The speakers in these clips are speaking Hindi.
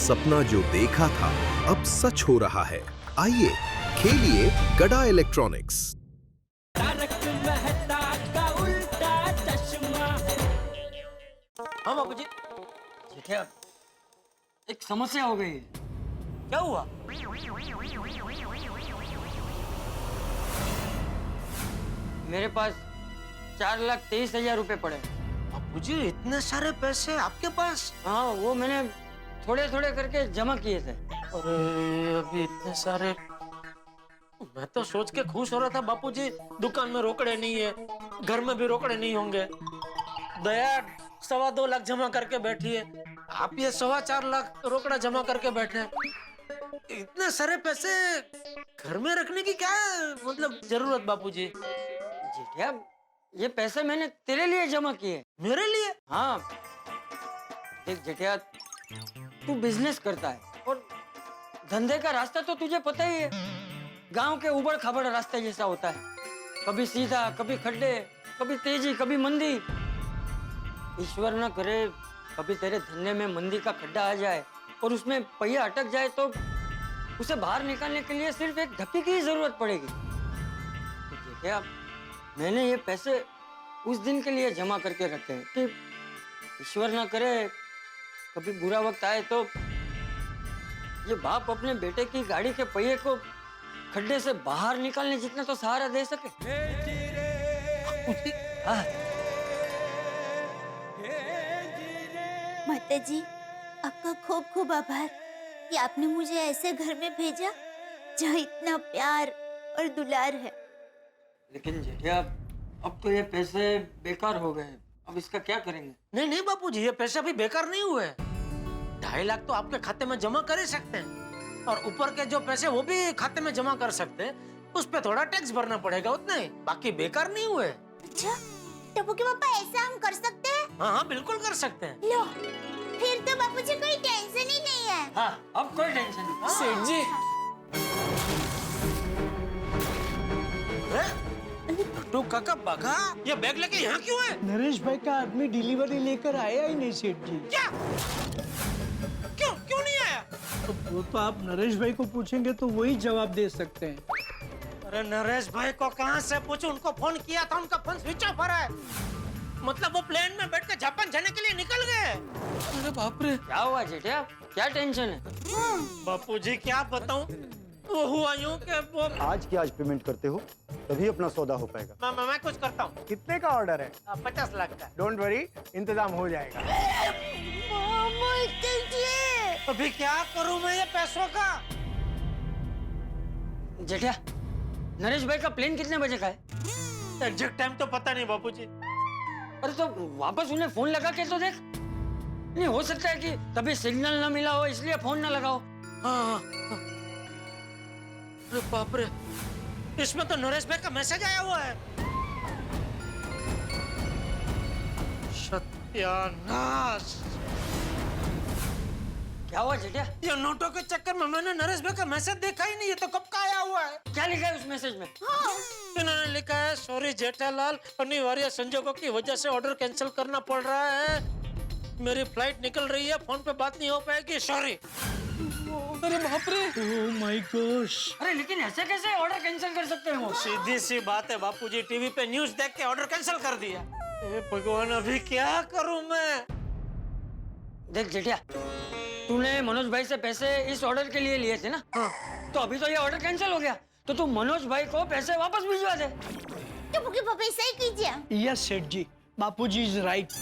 सपना जो देखा था अब सच हो रहा है। आइए खेलिए गड़ा इलेक्ट्रॉनिक्स। हाँ बाबू जी, जेठिया एक समस्या हो गई है। क्या हुआ? मेरे पास 4,23,000 रुपए पड़े। मुझे इतने सारे पैसे आपके पास? हाँ, वो मैंने थोड़े थोड़े करके जमा किए थे। अरे अभी इतने सारे, मैं तो सोच के खुश हो रहा था बापूजी, दुकान में रोकड़े नहीं है, घर में भी रोकड़े नहीं होंगे। दया 2.25 लाख जमा करके बैठी है, आप ये 4.25 लाख रोकड़ा जमा करके बैठे। इतने सारे पैसे घर में रखने की क्या मतलब जरूरत बापूजी? जेठिया, ये पैसे मैंने तेरे लिए जमा किए। मेरे लिए? हाँ, देख जेठिया, तू बिजनेस करता है और धंधे का रास्ता तो तुझे पता ही है। गांव के उबड़ खाबड़ रास्ते जैसा होता है, कभी सीधा, कभी खड्डे, कभी तेजी, कभी मंदी। ईश्वर न करे कभी तेरे धंधे में मंदी का खड्डा आ जाए और उसमें पहिया अटक जाए तो उसे बाहर निकालने के लिए सिर्फ एक धक्के की ही जरूरत पड़ेगी। तो जेठिया, मैंने ये पैसे उस दिन के लिए जमा करके रखे हैं कि ईश्वर ना करे कभी बुरा वक्त आए तो ये बाप अपने बेटे की गाड़ी के पहिए को खड्डे से बाहर निकालने जितना तो सहारा दे सके। हाँ। माताजी, आपका खूब खूब आभार कि आपने मुझे ऐसे घर में भेजा जहाँ इतना प्यार और दुलार है। लेकिन जेठिया, अब तो ये पैसे बेकार हो गए, अब इसका क्या करेंगे? नहीं नहीं बापूजी, ये पैसे अभी बेकार नहीं हुए। 2.5 लाख तो आपके खाते में जमा कर ही सकते हैं और ऊपर के जो पैसे वो भी खाते में जमा कर सकते हैं, उस पे थोड़ा टैक्स भरना पड़ेगा, उतना ही, बाकी बेकार नहीं हुए। अच्छा, टप्पू के पापा ऐसा हम कर सकते हैं? हाँ हाँ बिल्कुल कर सकते हैं। लो, फिर तो बापूजी कोई टेंशन ही नहीं है। हाँ, अब कोई टेंशन नहीं। सेठ जी, भट्टू काका बगा, ये बैग लेके यहाँ क्यों है? नरेश भाई का आदमी डिलीवरी लेकर आया ही नहीं सेठ जी। क्या? क्यों क्यों नहीं आया? तो वो तो आप नरेश भाई को पूछेंगे तो वही जवाब दे सकते हैं। अरे नरेश भाई को कहाँ से पूछूं? उनको फोन किया था, उनका फोन स्विच ऑफ आ रहा है। मतलब वो प्लेन में बैठ के जापान जाने के लिए निकल गए। अरे बाप रे, क्या हुआ जेठिया, क्या टेंशन है? बापूजी क्या बताऊं, वो हुआ यूं कि वो आज की आज पेमेंट करते हो तभी अपना सौदा हो पाएगा। मैं कुछ करता हूँ। कितने का ऑर्डर है? 50 लाख का। डोंट वरी, इंतजाम हो जाएगा। अभी क्या करूं मैं ये पैसों का? जेठिया, नरेश भाई का प्लेन कितने बजे का है? एग्जैक्ट टाइम तो पता नहीं बापूजी। अरे तो वापस उन्हें फोन लगा के तो देख। नहीं हो सकता है कि कभी सिग्नल ना मिला हो इसलिए फोन ना लगाओ। हाँ। अरे बाप रे, इसमें तो नरेश भाई का मैसेज आया हुआ है। सत्यानाश! क्या हुआ जेठिया? ये नोटों के चक्कर में मैंने नरेश भाई का मैसेज देखा ही नहीं, ये तो कब का आया हुआ है। क्या लिखा है उस मैसेज में? इन्होंने लिखा है, सॉरी जेठालाल, अनिवार्य संजोगों की वजह से ऑर्डर कैंसिल करना पड़ रहा है, मेरी फ्लाइट निकल रही है, फोन पे बात नहीं हो पाएगी, सॉरी। अरे बाप रे, ओह माय गॉश। अरे लेकिन ऐसे कैसे ऑर्डर कैंसिल कर सकते हैं वो? सीधी सी बात है बापूजी, टीवी पे न्यूज देख के ऑर्डर कैंसिल कर दिया। ए भगवान, अभी क्या करूं मैं? देख जेठिया, तूने मनोज भाई से पैसे इस ऑर्डर के लिए लिए थे ना? हाँ। तो अभी तो ये ऑर्डर कैंसिल हो गया, तो तू मनोज भाई को पैसे वापस भिजवा दे। टप्पू के पापा ऐसा ही कीजिए। यस सेठ जी, बापूजी इज राइट।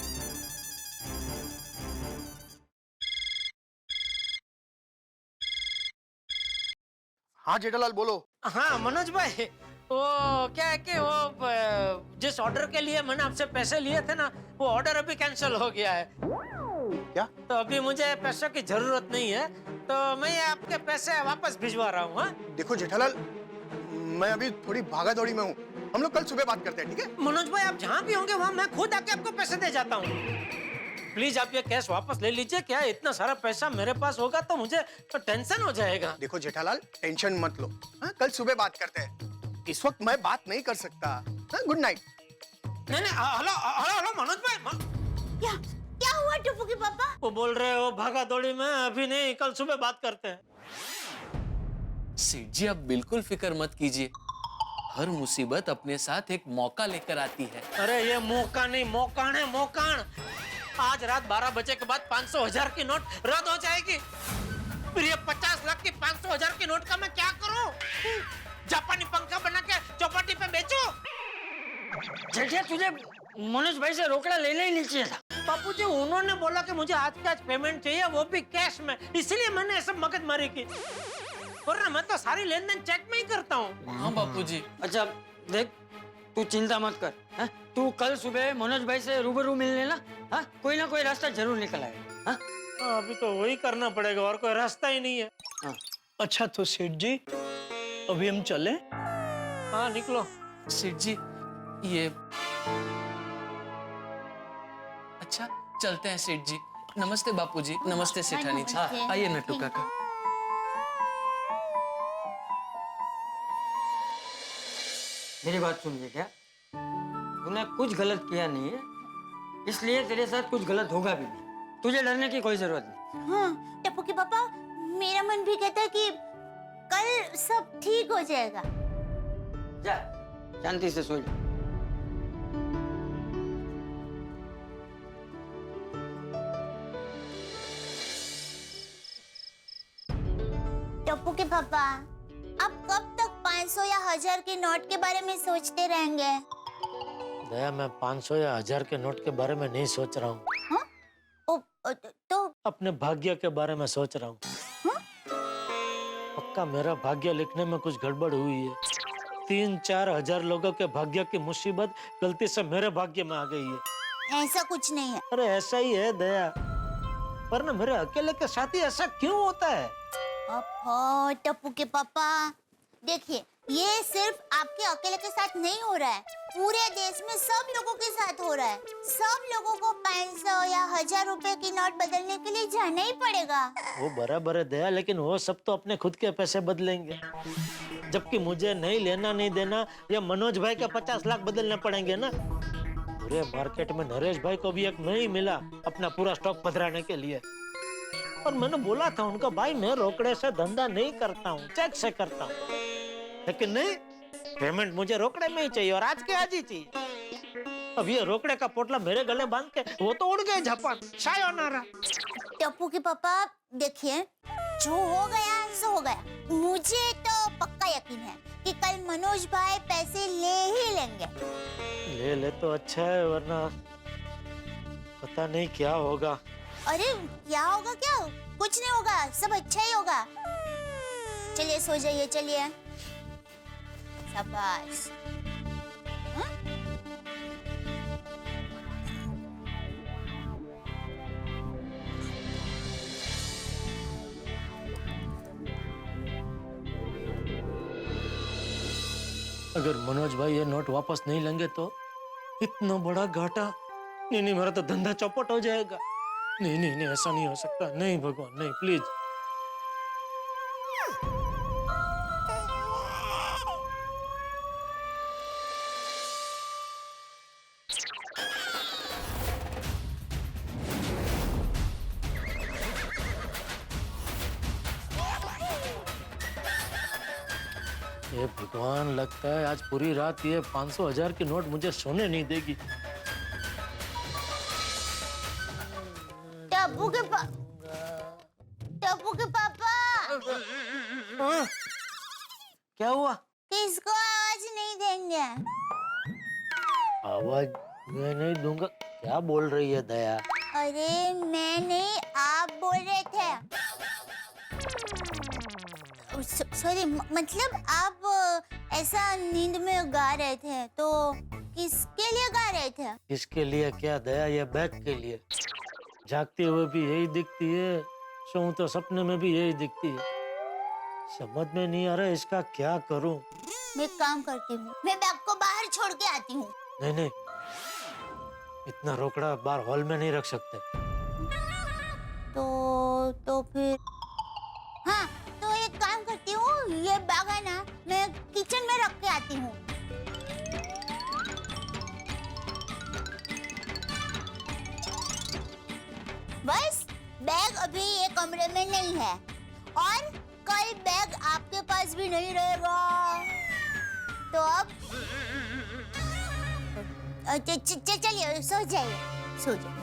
हाँ जेठालाल बोलो। हाँ मनोज भाई, वो क्या है कि वो जिस ऑर्डर के लिए मैंने आपसे पैसे लिए थे ना, वो ऑर्डर अभी कैंसिल हो गया है। क्या? तो अभी मुझे पैसों की जरूरत नहीं है, तो मैं ये आपके पैसे वापस भिजवा रहा हूँ। हाँ देखो जेठालाल, मैं अभी थोड़ी भागा दौड़ी में हूँ, हम लोग कल सुबह बात करते हैं, ठीक है? मनोज भाई, आप जहाँ भी होंगे वहाँ मैं खुद आके आपको पैसे दे जाता हूँ। प्लीज आप ये कैश वापस ले लीजिए। क्या इतना सारा पैसा मेरे पास होगा तो मुझे तो टेंशन हो जाएगा। देखो जेठालाल, टेंशन मत लो, हाँ कल सुबह बात करते हैं, इस वक्त मैं बात नहीं कर सकता। हाँ, गुड नाइट। नहीं नहीं, हेलो हेलो हेलो मनोज भाई, क्या क्या हुआ टप्पू के पापा? वो बोल रहे हो भागा दौड़ी में अभी नहीं, कल सुबह बात करते हैं। सेठ जी आप बिल्कुल फिक्र मत कीजिए, हर मुसीबत अपने साथ एक मौका लेकर आती है। अरे ये मौका नहीं, मौकान है, मौकान। आज रात 12 बजे के बाद 500,000 की नोट रद्द हो जाएगी। फिर ये 50 लाख की 500,000 की नोट का मैं क्या करूं? जापानी पंखा बना के चौपाटी पे बेचूं? जेठिया तुझे मनोज भाई से रोकड़ा लेना ही नहीं चाहिए था। बापूजी उन्होंने बोला कि मुझे आज के आज पेमेंट चाहिए, वो भी कैश में, इसलिए मैंने ऐसा मगजमारी की। वरना मैं तो सारी लेन देन चेक में ही करता हूँ। हाँ बापूजी। अच्छा देख, तू चिंता मत कर, हाँ? तू कल सुबह मनोज भाई से रूबरू मिल लेना, हाँ? कोई ना कोई रास्ता जरूर निकल आएगा, हाँ? अभी तो वही करना पड़ेगा, और कोई रास्ता ही नहीं है। हाँ। अच्छा तो सेठ जी अभी हम चले? हाँ निकलो। सेठ जी ये अच्छा चलते हैं सेठ जी। नमस्ते बापूजी। नमस्ते सेठानी जी। नमस्ते। आइए नट्टू काका। मेरी बात सुन जेठिया, तूने कुछ गलत किया नहीं है, इसलिए तेरे साथ कुछ गलत होगा भी नहीं। तुझे डरने की कोई जरूरत नहीं। हाँ टप्पू के पापा, मेरा मन भी कहता है कि कल सब ठीक हो जाएगा। जा शांति से सो जा। टप्पू के पापा, आप कब तक 500 या 1000 के नोट के बारे में सोचते रहेंगे? दया, मैं 500 या 1000 के नोट के बारे में नहीं सोच रहा हूँ। हाँ? तो अपने भाग्य के बारे में सोच रहा हूँ। हाँ? पक्का मेरा भाग्य लिखने में कुछ गड़बड़ हुई है। 3-4 हजार लोगों के भाग्य की मुसीबत गलती से मेरे भाग्य में आ गई है। ऐसा कुछ नहीं है। अरे ऐसा ही है दया, पर ना मेरे अकेले के साथ ही ऐसा क्यों होता है? अब टप्पू के पापा, देखिए ये सिर्फ आपके अकेले के साथ नहीं हो रहा है, पूरे देश में सब लोगों के साथ हो रहा है। सब लोगों को 500 या 1000 रुपए की नोट बदलने के लिए जाना ही पड़ेगा। वो बराबर है दया, लेकिन वो सब तो अपने खुद के पैसे बदलेंगे, जबकि मुझे नहीं लेना नहीं देना या मनोज भाई के 50 लाख बदलने पड़ेंगे ना। पूरे मार्केट में नरेश भाई को भी एक नहीं मिला अपना पूरा स्टॉक पधराने के लिए। और मैंने बोला था उनका, भाई मैं रोकड़े से धंधा नहीं करता हूँ, चेक से करता हूँ, लेकिन नहीं, पेमेंट मुझे रोकड़े में ही चाहिए और आज के आज ही चाहिए। अब ये रोकड़े का पोटला मेरे गले बांध के वो तो उड़ गए जापान, सायोनारा। टप्पू के पापा देखिए, जो हो गया सो हो गया। मुझे तो पक्का यकीन है कि कल मनोज भाई पैसे ले ही लेंगे। ले तो अच्छा है, वरना पता नहीं क्या होगा। अरे क्या होगा? क्या कुछ नहीं होगा, सब अच्छा ही होगा। चलिए सो जाइए, चलिए। शाबाश। हाँ? अगर मनोज भाई ये नोट वापस नहीं लेंगे तो इतना बड़ा घाटा। नहीं, मेरा तो धंधा चौपट हो जाएगा। नहीं, ऐसा नहीं हो सकता। नहीं भगवान, नहीं, प्लीज। ये भगवान, लगता है आज पूरी रात ये 500,000 की नोट मुझे सोने नहीं देगी। टप्पू के पापा, क्या हुआ? किसको आवाज नहीं देंगे? आवाज मैं नहीं दूंगा। क्या बोल रही है दया? अरे मैं नहीं, आप बोल रहे थे। सॉरी, मतलब आप ऐसा नींद में गा रहे थे, तो किसके लिए गा रहे थे? किसके लिए क्या दया, ये बैग के लिए। जागते हुए भी यही दिखती है, सोऊं तो सपने में भी यही दिखती है। समझ में नहीं आ रहा इसका क्या करूं। मैं काम करती हूँ, मैं बैग को बाहर छोड़ के आती हूँ। नहीं, इतना रोकड़ा बाहर हॉल में नहीं रख सकते। तो फिर हाँ, तो एक काम करती हूँ, ये बैग है ना, मैं किचन में रख के आती हूँ। कमरे में नहीं है और कल बैग आपके पास भी नहीं रहेगा। तो अब चलिए सो जाइए, सो जाइए।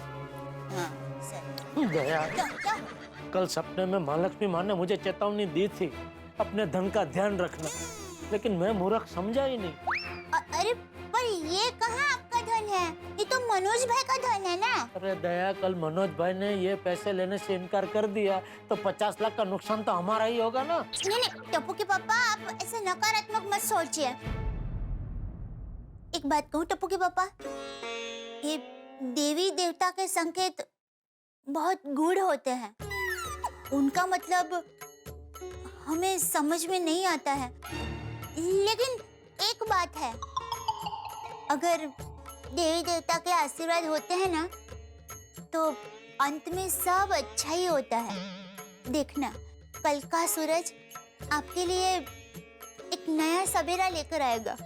हाँ, सही। दया, क्या? कल सपने में महालक्ष्मी माँ ने मुझे चेतावनी दी थी अपने धन का ध्यान रखना, लेकिन मैं मूर्ख समझा ही नहीं। अरे पर ये कहाँ आपका धन है? ये तो मनोज भाई का धन है ना। अरे दया, कल मनोज भाई ने ये पैसे लेने से इनकार कर दिया तो 50 लाख का नुकसान तो हमारा ही होगा ना। नहीं, टप्पू के पापा आप ऐसे नकारात्मक मत सोचिए। एक बात कहूँ टप्पू के पापा, ये देवी देवता के संकेत बहुत गूढ़ होते हैं। उनका मतलब हमें समझ में नहीं आता है, लेकिन एक बात है, अगर देवी देवता के आशीर्वाद होते हैं ना तो अंत में सब अच्छा ही होता है। देखना, कल का सूरज आपके लिए एक नया सवेरा लेकर आएगा।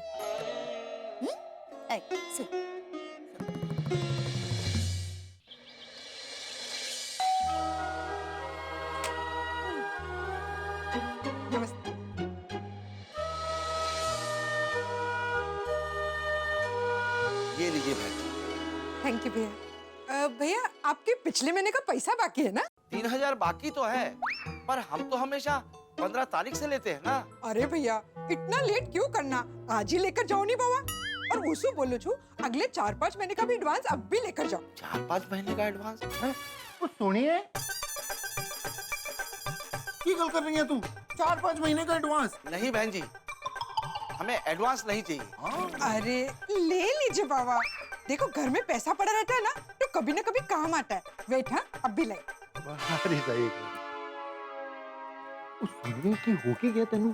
सुन। ये लीजिए भाई। थैंक यू भैया। भैया आपके पिछले महीने का पैसा बाकी है ना? 3000 बाकी तो है, पर हम तो हमेशा 15 तारीख से लेते हैं ना। अरे भैया इतना लेट क्यों करना, आज ही लेकर जाओ नहीं बाबा। और उसको बोलो छू अगले 4-5 महीने का भी एडवांस अब भी लेकर जाओ। 4-5 महीने का एडवांस? तो सुनिए, की गल कर रही है तू? 4-5 महीने का एडवांस? नहीं बहन जी, हमें एडवांस नहीं चाहिए। अरे ले लीजिए बाबा, देखो घर में पैसा पड़ा रहता है ना तो कभी ना कभी काम आता है। वेट, हाँ अब भी ले। अरे सही सुनिए की होगी क्या तेनू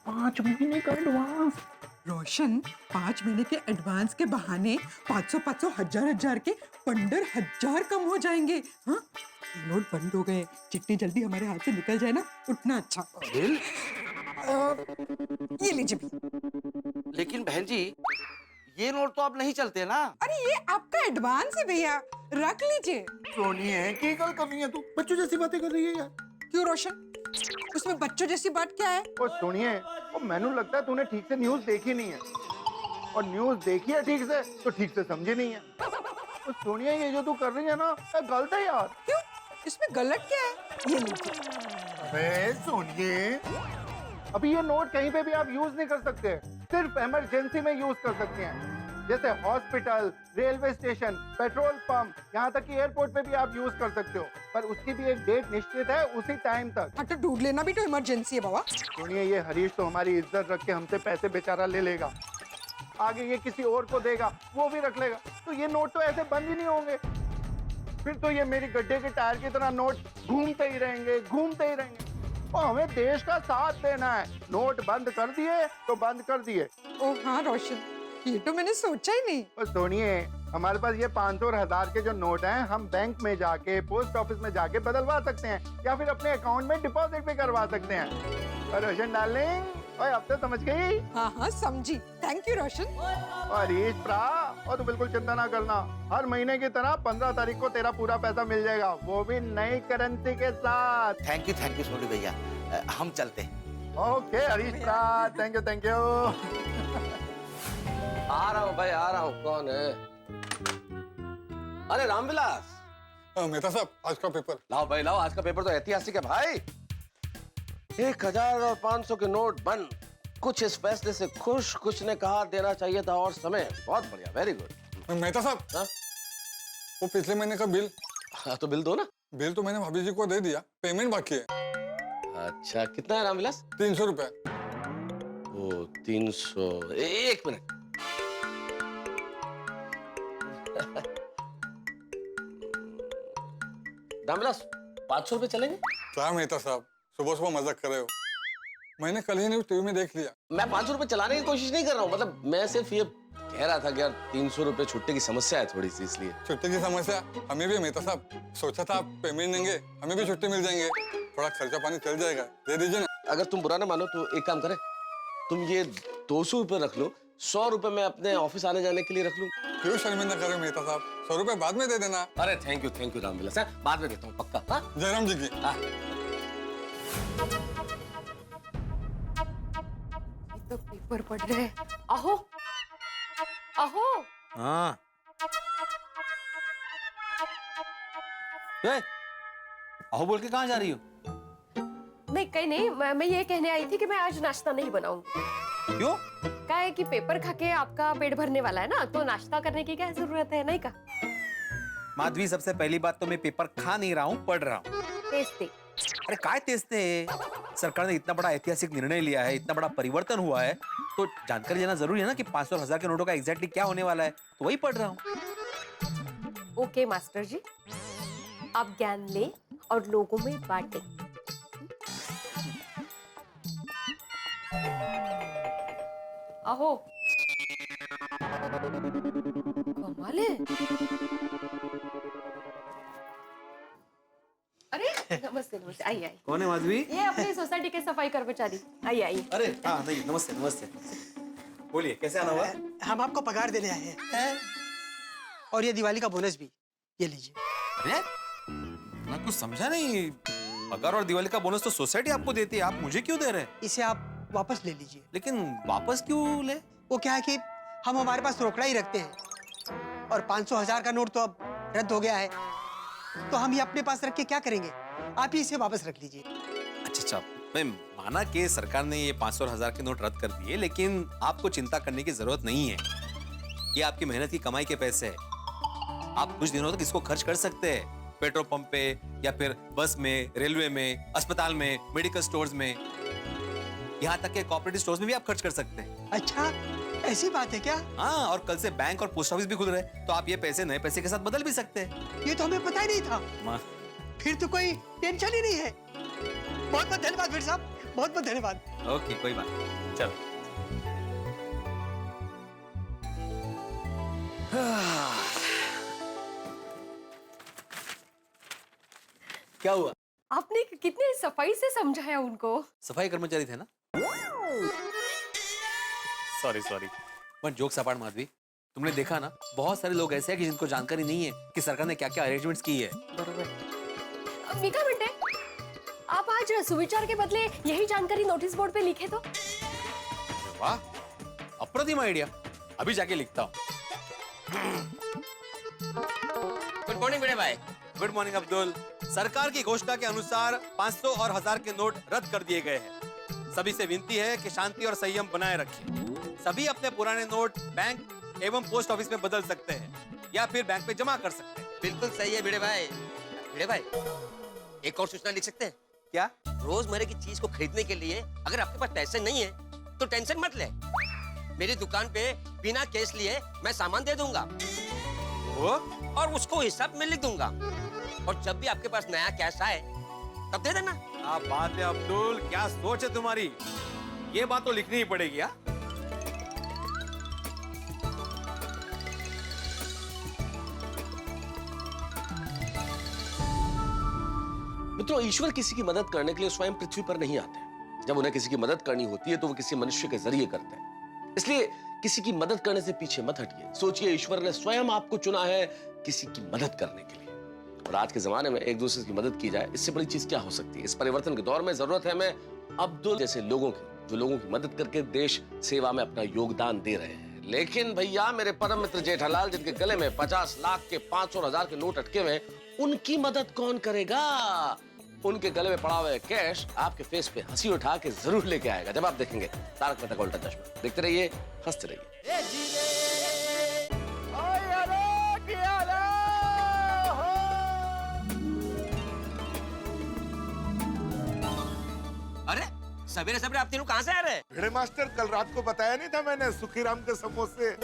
5 महीने का एडवांस? रोशन, 5 महीने के एडवांस के बहाने 500-500, 1000-1000 के 15,000 कम हो जाएंगे। हाँ, नोट बंद हो गए, जितनी जल्दी हमारे हाथ से निकल जाए ना उतना अच्छा। ये लीजिए भी। लेकिन बहन जी, ये नोट तो अब नहीं चलते ना। अरे ये आपका एडवांस है भैया, रख लीजिए। सोनिए की गल कर रही है तू? बच्चों जैसी बातें कर रही है यार। क्यों रोशन, उसमें बच्चों जैसी बात क्या है? ओ सुनिए, ओ मैनू लगता है तूने ठीक से न्यूज़ देखी नहीं है, और न्यूज़ देखी है ठीक से तो ठीक से समझी नहीं है। ओ सोनिए, ये जो तू कर रही है ना गलत है यार। क्यों, इसमें गलत क्या है? ये लीजिए। अबे सोनिए, अभी ये नोट कहीं पे भी आप यूज नहीं कर सकते, सिर्फ इमरजेंसी में यूज कर सकते हैं। जैसे hospital, railway station, petrol pump, यहाँ तक कि एयरपोर्ट पे भी आप यूज कर सकते हो, पर उसकी भी एक डेट निश्चित है, उसी टाइम तक। हाँ तो ढूंढ लेना भी तो इमरजेंसी है बाबा। सुनिए, ये हरीश तो हमारी इज्जत रख के हमसे पैसे बेचारा ले लेगा, आगे ये किसी और को देगा, वो भी रख लेगा, तो ये नोट तो ऐसे बंद ही नहीं होंगे। फिर तो ये मेरी गड्ढे के टायर की तरह नोट घूमते ही रहेंगे, घूमते ही रहेंगे। और हमें देश का साथ देना है, नोट बंद कर दिए तो बंद कर दिए। ओ हाँ रोशन, ये तो मैंने सोचा ही नहीं। और सुनिए, हमारे पास ये 500 और 1000 के जो नोट हैं, हम बैंक में जाके, पोस्ट ऑफिस में जाके बदलवा सकते हैं, या फिर अपने अकाउंट में डिपॉजिट भी करवा सकते हैं। और रोशन डार्लिंग, ओए अब तो समझ गई? हाँ हाँ समझी, थैंक यू रोशन। और ईश प्रा, और तू बिल्कुल चिंता ना करना, हर महीने की तरह 15 तारीख को तेरा पूरा पैसा मिल जाएगा, वो भी नई करेंसी के साथ। थैंक यू सोनी भैया, हम चलते हैं। ओके हरीश प्रा, थैंक यू थैंक यू। आ रहा हूँ भाई, आ रहा हूँ। कौन है? अरे रामविलास। मेहता साहब, आज का पेपर लाओ भाई लाओ, आज का पेपर तो ऐतिहासिक है भाई। 1000 और 500 के नोट बंद। कुछ इस फैसले से खुश, कुछ ने कहा देना चाहिए था और समय। बहुत बढ़िया, वेरी गुड। मेहता साहब, वो पिछले महीने का बिल। हाँ तो बिल दो ना। बिल तो मैंने भाभी जी को दे दिया, पेमेंट बाकी है। अच्छा, कितना है रामविलास? 300 रुपए। ओ 300, एक मिनट। रामविलास, 500 रुपए चलेंगे? क्या मेहता साहब, सुबह सुबह मजाक कर रहे हो? मैंने कल ही न्यूज टीवी में देख लिया। मैं 500 रुपए चलाने की कोशिश नहीं कर रहा हूँ, मतलब मैं सिर्फ ये कह रहा था कि यार 300 रुपए छुट्टे की समस्या है थोड़ी सी, इसलिए। छुट्टी की समस्या हमें भी मेहता साहब, सोचा था आप पेमेंट देंगे, हमें भी छुट्टी मिल जाएंगे, थोड़ा खर्चा पानी चल जाएगा, दे दीजिए ना। अगर तुम बुरा ना मानो तो एक काम करें, तुम ये 200 रुपए रख लो, 100 रुपए मैं अपने ऑफिस आने जाने के लिए रख लूं। क्यों शर्मिंदा करे मेहता साहब, 100 रुपए बाद में दे देना। अरे थैंक यू रामविलास, बाद में देता हूँ पक्का। हाँ? जयराम जी की। तो पेपर पढ़ रहे हैं। अहो अहो हाँ अहो बोल के कहाँ जा रही हो? नहीं कहीं नहीं, मैं ये कहने आई थी कि मैं आज नाश्ता नहीं बनाऊंगी। क्यों? क्या है कि पेपर खा के आपका पेट भरने वाला है ना, तो नाश्ता करने की क्या जरूरत है, नहीं का? माधवी, सबसे पहली बात तो मैं पेपर खा नहीं रहा हूँ, पढ़ रहा हूँ। तेजते। अरे काय तेजते? सरकार ने इतना बड़ा ऐतिहासिक निर्णय लिया है, इतना बड़ा परिवर्तन हुआ है, तो जानकारी लेना जरूरी है ना कि 500 और 1000 के नोटों का एग्जैक्टली क्या होने वाला है, तो वही पढ़ रहा हूँ। ओके मास्टर जी, आप ज्ञान ले और लोगों में बांटे। अहो कमाल है। अरे नमस्ते नमस्ते, आइए आइए। कौन है माधवी? ये अपनी सोसाइटी के सफाई कर्मचारी। आइए आइए। अरे हाँ नहीं, नमस्ते नमस्ते। बोलिए कैसे आना हुआ? हम आपको पगार देने आए हैं और ये दिवाली का बोनस भी, ये लीजिए। अरे मैं कुछ समझा नहीं, पगार और दिवाली का बोनस तो सोसाइटी आपको देती है, आप मुझे क्यों दे रहे हैं? इसे आप वापस ले लीजिए। लेकिन वापस क्यों ले? वो क्या है कि हम हमारे पास रोकड़ा ही रखते हैं और 500 1000 का नोट तो अब रद्द हो गया है, तो हम ये अपने पास रख के क्या करेंगे? आप ही इसे वापस रख लीजिए। अच्छा, मैं माना कि सरकार ने ये 500 और 1000 के नोट रद्द कर दिए, लेकिन आपको चिंता करने की जरूरत नहीं है। ये आपकी मेहनत की कमाई के पैसे हैं। आप कुछ दिनों तक इसको खर्च कर सकते हैं, पेट्रोल पंप पे या फिर बस में, रेलवे में, अस्पताल में, मेडिकल स्टोर्स में, यहाँ तक के कोऑपरेटिव स्टोर्स में भी आप खर्च कर सकते हैं। अच्छा, ऐसी बात है क्या? हाँ, और कल से बैंक और पोस्ट ऑफिस भी खुल रहे हैं, तो आप ये पैसे नए पैसे के साथ बदल भी सकते हैं। ये तो हमें पता ही नहीं था। फिर तो कोई टेंशन ही नहीं है। बहुत बहुत धन्यवाद फिर साहब, बहुत बहुत धन्यवाद। ओके, कोई बात नहीं, चलो। क्या हुआ? आपने कितने सफाई से समझाया उनको। सफाई कर्मचारी थे ना? Sorry but jokes apart Madhavi, तुमने देखा ना, बहुत सारे लोग ऐसे हैं कि जिनको जानकारी नहीं है कि सरकार ने क्या क्या अरेंजमेंट्स की है। बरोबर। मीका बेटे, आप आज सुविचार के बदले यही जानकारी नोटिस बोर्ड पे लिखे तो। वाह, अप्रतिम आइडिया, अभी जाके लिखता हूँ। गुड मॉर्निंग बड़े भाई। Good morning Abdul. सरकार की घोषणा के अनुसार 500 और 1000 के नोट रद्द कर दिए गए हैं। सभी से विनती है कि शांति और संयम बनाए रखें। सभी अपने पुराने नोट बैंक एवं पोस्ट ऑफिस में बदल सकते हैं या फिर बैंक में जमा कर सकते हैं। बिल्कुल सही है भिड़े भाई। भिड़े भाई, एक और सूचना लिख सकते हैं क्या? रोजमर्रा की चीज को खरीदने के लिए अगर आपके पास पैसे नहीं है तो टेंशन मत ले, मेरी दुकान पे बिना कैश लिए मैं सामान दे दूंगा और उसको हिसाब में लिख दूंगा, और जब भी आपके पास नया कैश आए तब दे देना। क्या बात है अब्दुल, क्या सोच है तुम्हारी, ये बात तो लिखनी ही पड़ेगी। हाँ, मित्रों, ईश्वर किसी की मदद करने के लिए स्वयं पृथ्वी पर नहीं आते। जब उन्हें किसी की मदद करनी होती है तो वो किसी मनुष्य के जरिए करते हैं। इसलिए किसी की मदद करने से पीछे मत हटिए। सोचिए, ईश्वर ने स्वयं आपको चुना है किसी की मदद करने के लिए, और आज के जमाने में एक दूसरे की मदद की जाए, इससे बड़ी चीज क्या हो सकती है। इस परिवर्तन के दौर में जरूरत है हमें अब्दुल जैसे लोगों की, जो लोगों की मदद करके देश सेवा में अपना योगदान दे रहे हैं। लेकिन भैया, मेरे परम मित्र जेठालाल, जिनके गले में 50 लाख के, 500 और 1000 के नोट अटके हुए, उनकी मदद कौन करेगा? उनके गले में पड़ा हुआ कैश आपके फेस पे हंसी उठा के जरूर लेके आएगा जब आप देखेंगे तारक मेहता का उल्टा चश्मा। देखते रहिए, हंसते रहिए। अरे सवेरे सवेरे आप तीनों कहाँ से आ रहे हैं? भिड़े मास्टर, कल रात को बताया नहीं था मैंने सुखीराम के समोसे,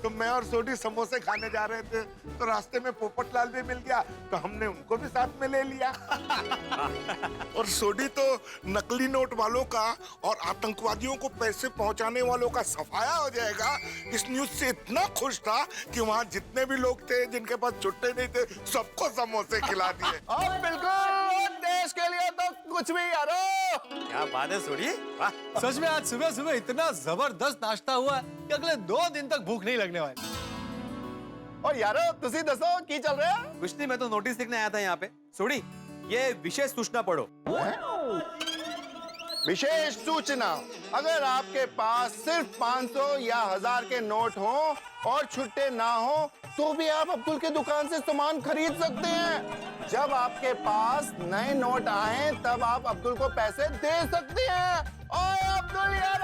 तो मैं और सोडी समोसे खाने जा रहे थे, तो रास्ते में पोपटलाल भी मिल गया, तो हमने उनको भी साथ में ले लिया। और सोडी तो नकली नोट वालों का और आतंकवादियों को पैसे पहुंचाने वालों का सफाया हो जाएगा, इस न्यूज से इतना खुश था कि वहाँ जितने भी लोग थे जिनके पास छुट्टे नहीं थे, सबको समोसे खिला दिए। बिल्कुल देश के लिए तो कुछ भी यारो। क्या बात है सोडी, वाह। सच में आज सुबह सुबह इतना जबरदस्त नाश्ता हुआ है कि अगले 2 दिन तक भूख नहीं लगने वाली। और यारो तुसी दसो की चल रहा है? कुछ नहीं, मैं तो नोटिस लिखने आया था यहाँ पे। सोडी, ये विशेष सूचना पढ़ो। विशेष सूचना, अगर आपके पास सिर्फ 500 या 1000 के नोट हो और छुट्टे ना हो तो भी आप अब्दुल के दुकान से सामान खरीद सकते हैं। जब आपके पास नए नोट आए तब आप अब्दुल को पैसे दे सकते हैं। ओए अब्दुल यार,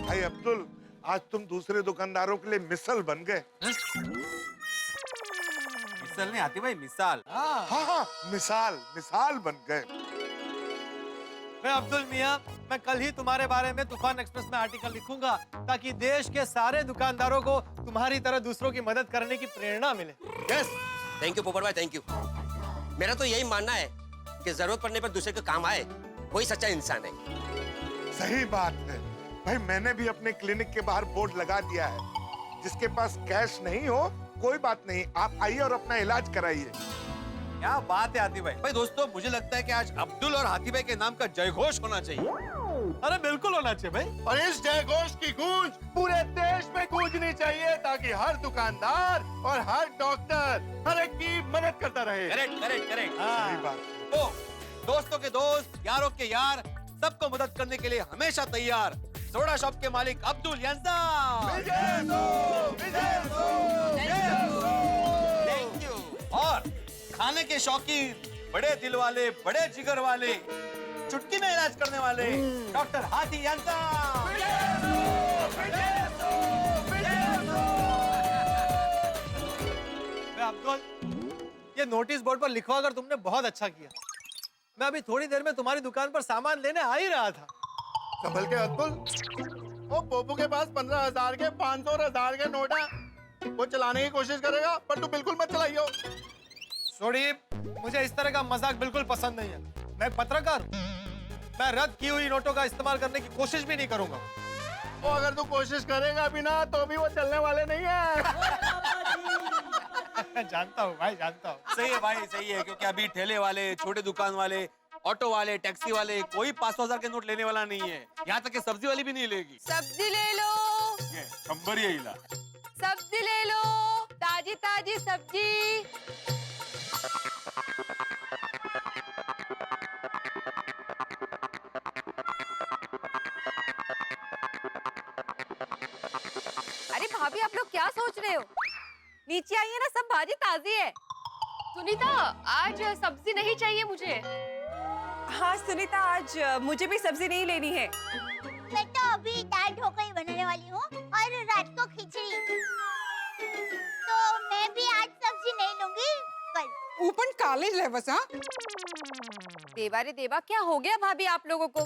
भाई अब्दुल, आज तुम दूसरे दुकानदारों के लिए मिसल बन गए। मिसल नहीं आती भाई, मिसाल। हाँ, मिसाल बन गए। मैं अब्दुल मियां, मैं कल ही तुम्हारे बारे में तूफान एक्सप्रेस में आर्टिकल लिखूंगा ताकि देश के सारे दुकानदारों को तुम्हारी तरह दूसरों की मदद करने की प्रेरणा मिले। यस, थैंक यू पोपट भाई, थैंक यू। मेरा तो यही मानना है कि जरूरत पड़ने पर दूसरे के काम आए, वही सच्चा इंसान है। सही बात है भाई, मैंने भी अपने क्लिनिक के बाहर बोर्ड लगा दिया है, जिसके पास कैश नहीं हो कोई बात नहीं, आप आइए और अपना इलाज कराइए। क्या बात है हाथी भाई। भाई दोस्तों, मुझे लगता है कि आज अब्दुल और हाथी भाई के नाम का जयघोष होना चाहिए। अरे बिल्कुल होना चाहिए भाई। और इस जयघोष की गूंज पूरे देश में गूंजनी चाहिए ताकि हर दुकानदार और हर डॉक्टर हर एक की मदद करता रहे। Correct correct correct. सही बात। तो दोस्तों के दोस्त, यारों के यार, सबको मदद करने के लिए हमेशा तैयार सोडा शॉप के मालिक अब्दुल यांसा। Thank you. और खाने के शौकीन, बड़े दिल वाले, बड़े जिगर वाले, चुटकी में इलाज करने वाले डॉक्टर हाथी यांसा। अब्दुल, ये नोटिस बोर्ड पर लिखवा कर तुमने बहुत अच्छा किया। मैं अभी थोड़ी देर में तुम्हारी दुकान पर सामान लेने आ ही रहा था। संभल के अब्दुल, वो पोपू के पास 15,000 के 500 और 1000 के नोट है। वो चलाने की कोशिश करेगा पर तू बिल्कुल मत चलाइयो। सोडी, मुझे इस तरह का मजाक बिल्कुल पसंद नहीं है। मैं एक पत्रकार हूं। मैं रद्द की हुई नोटों का इस्तेमाल करने की कोशिश भी नहीं करूंगा। वो अगर तू कोशिश करेगा भी ना तो भी वो चलने वाले नहीं है। जानता हूँ भाई, जानता हूँ। सही है भाई, सही है, क्योंकि अभी ठेले वाले, छोटे दुकान वाले, ऑटो वाले, टैक्सी वाले, कोई 500,000 के नोट लेने वाला नहीं है। यहाँ तक कि सब्जी वाली भी नहीं लेगी। सब्जी ले लो, शंबर ही ला। सब्जी ले लो, ताजी ताजी सब्जी। अरे भाभी, आप लोग क्या सोच रहे हो? नीचे आइए ना, सब भाजी ताजी है। सुनीता, आज सब्जी नहीं चाहिए मुझे। हाँ सुनीता, आज मुझे भी सब्जी नहीं लेनी है। मैं तो अभी दाल ढोकला ही बनाने वाली हूँ और रात को खिचड़ी। तो मैं भी आज सब्जी नहीं लूंगी कल। Open college Lewis. हाँ देवा रे देवा, क्या हो गया भाभी आप लोगों को?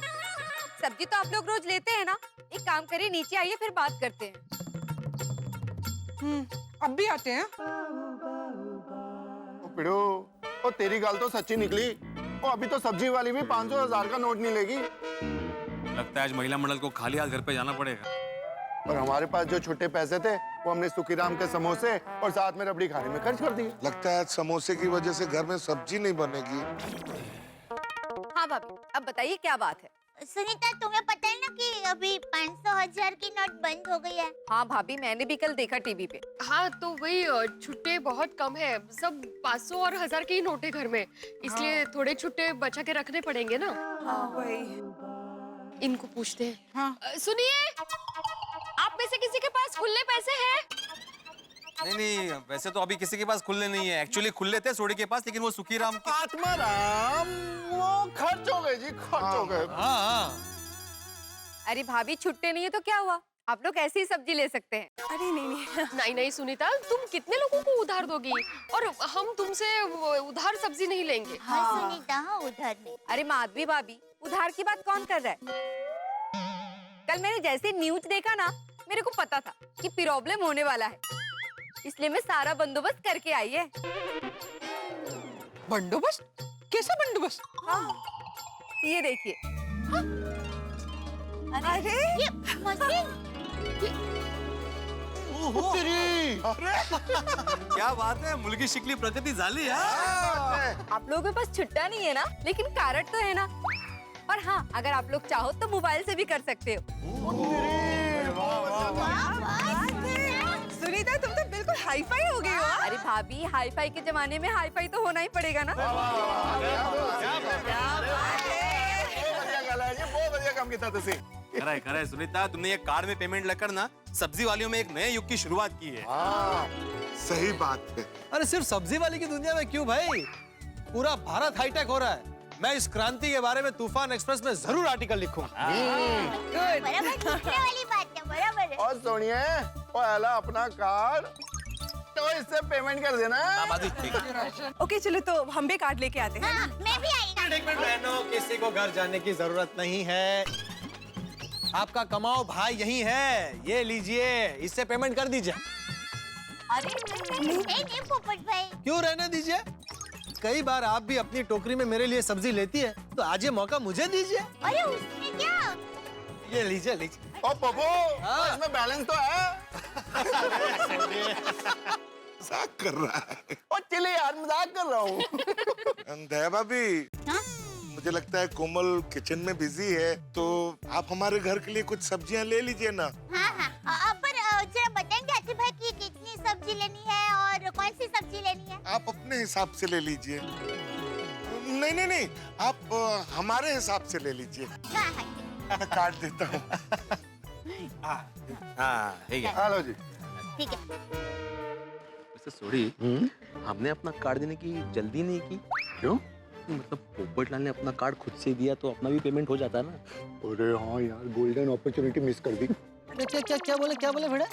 सब्जी तो आप लोग रोज लेते हैं ना। एक काम करिए, नीचे आइए, फिर बात करते हैं। अब भी आते हैं। पिड़ो, ओ तेरी गाल तो सच्ची निकली। ओ अभी तो सब्जी वाली भी 500,000 का नोट नहीं लेगी। लगता है आज महिला मंडल को खाली हाथ घर पे जाना पड़ेगा। और हमारे पास जो छुट्टे पैसे थे वो हमने सुखीराम के समोसे और साथ में रबड़ी खाने में खर्च कर दिए। लगता है समोसे की वजह से घर में सब्जी नहीं बनेगी। हाँ भाभी, अब बताइए क्या बात है? सुनीता, तुम्हें पता है ना कि अभी 500,000 की नोट बंद हो गई है। हाँ भाभी, मैंने भी कल देखा टीवी पे। हाँ तो वही, छुट्टे बहुत कम है, सब 500 और 1000 के ही नोट है घर में, इसलिए थोड़े छुट्टे बचा के रखने पड़ेंगे ना। हाँ वही। इनको पूछते हैं। हाँ। सुनिए, आप में से किसी के पास खुले पैसे हैं? नहीं नहीं, वैसे तो अभी किसी के पास खुले नहीं है। एक्चुअली खुले थे सोडी के पास, लेकिन वो सुखीराम के आत्माराम वो खर्च हो गए जी, खर्च हो गए। हाँ। अरे भाभी, छुट्टे नहीं है तो क्या हुआ? आप लोग ऐसी ही सब्जी ले सकते हैं। अरे नहीं नहीं नहीं सुनीता, तुम कितने लोगों को उधार दोगी? और हम तुमसे उधार सब्जी नहीं लेंगे। हाँ सुनीता, हाँ उधार नहीं। अरे माधवी भाभी, उधार की बात कौन कर रहा है? कल मैंने जैसे न्यूज देखा ना, मेरे को पता था कि प्रॉब्लम होने वाला है, इसलिए मैं सारा बंदोबस्त करके आई है। बंदोबस्त? कैसा बंदोबस्त? हाँ, ये देखिए। हाँ? अरे ये मशीन क्या बात है, मुलगी शिकली प्रगति झाली है। आप लोगों के पास छुट्टा नहीं है ना, लेकिन कारट तो है ना। और हाँ, अगर आप लोग चाहो तो मोबाइल से भी कर सकते हो। सुनीता, तुम तो बिल्कुल हाई फाई हो गई हो। अरे भाभी, हाई फाई के जमाने में हाई फाई तो होना ही पड़ेगा ना। खरा है सुनीता, तुमने ये कार्ड में पेमेंट लेकर ना सब्जी वालियों में एक नए युग की शुरुआत की है। सही बात है। अरे सिर्फ सब्जी वाली की दुनिया में क्यों भाई, पूरा भारत हाईटेक हो रहा है। मैं इस क्रांति के बारे में तूफान एक्सप्रेस में जरूर आर्टिकल लिखूंगा। बराबर लिखने वाली बात है, बराबर है। और सुनिए, पहला अपना कार्ड तो इससे पेमेंट कर देना। ओके चलो, तो हम भी कार्ड लेके आते हैं। हाँ, मैं भी आई। एक मिनट बहनों, किसी को घर जाने की जरूरत नहीं है। आपका कमाओ भाई यही है, ये लीजिए, इससे पेमेंट कर दीजिए। अरे नहीं पोपट भाई, क्यों रहने दीजिए, कई बार आप भी अपनी टोकरी में मेरे लिए सब्जी लेती है, तो आज ये मौका मुझे दीजिए। अरे उसमें क्या? ये लीजिए लीजिए। ओ पप्पू, इसमें बैलेंस तो है। मजाक कर रहा है। ओ चलिए यार, मजाक कर रहा हूँ। दया भाभी, मुझे लगता है कोमल किचन में बिजी है, तो आप हमारे घर के लिए कुछ सब्जियां ले लीजिए ना। हाँ, पर जरा बताएंगे आतिफ भाई कि कितनी सब्जी लेनी है और कौन सी सब्जी लेनी है? आप अपने हिसाब से ले लीजिए। नहीं, आप हमारे हिसाब से ले लीजिए। मैं काट देता हूँ। हाँ, ठीक है। हेलो जी। ठीक है। वैसे सॉरी, हमने अपना कार्ड देने की जल्दी नहीं की। क्यों? मतलब पोपट लाल ने अपना कार्ड खुद से दिया तो अपना भी पेमेंट हो जाता ना। अरे हाँ यार, गोल्डन अपॉर्चुनिटी मिस कर दी। क्या बोले भिड़ा?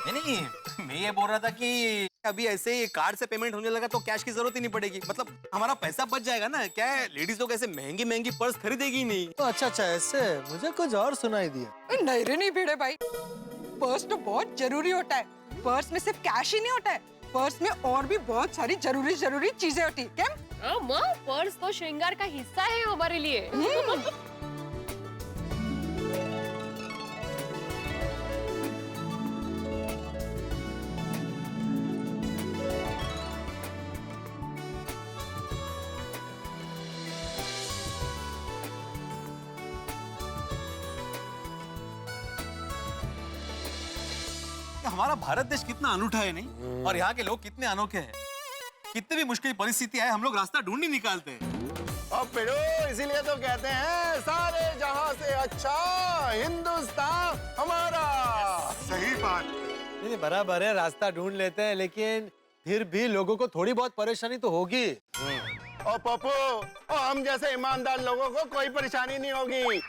नहीं, मैं ये बोल रहा था कि अभी ऐसे ही कार्ड से पेमेंट होने लगा तो कैश की जरूरत ही नहीं पड़ेगी। मतलब हमारा पैसा बच जाएगा ना। क्या है, लेडीज लोग ऐसे महंगी पर्स खरीदेगी ही नहीं। तो अच्छा, ऐसे मुझे कुछ और सुनाई दिया। नहीं रे, नहीं भिड़े भाई, पर्स तो बहुत जरूरी होता है। पर्स में सिर्फ कैश ही नहीं होता है, पर्स में और भी बहुत सारी जरूरी चीजें होती है। क्या माँ, पर्स तो श्रृंगार का हिस्सा है हमारे लिए। हमारा भारत देश कितना अनूठा है नहीं, और यहाँ के लोग कितने अनोखे हैं। कितनी भी मुश्किल परिस्थिति आए, हम लोग रास्ता ढूंढ ही निकालते हैं। अब पेड़ो, इसीलिए तो कहते हैं सारे जहां से अच्छा हिंदुस्तान हमारा। सही बात। नहीं, बराबर है, रास्ता ढूंढ लेते हैं, लेकिन फिर भी लोगों को थोड़ी बहुत परेशानी तो होगी। और पप्पू, हम जैसे ईमानदार लोगों को कोई परेशानी नहीं होगी।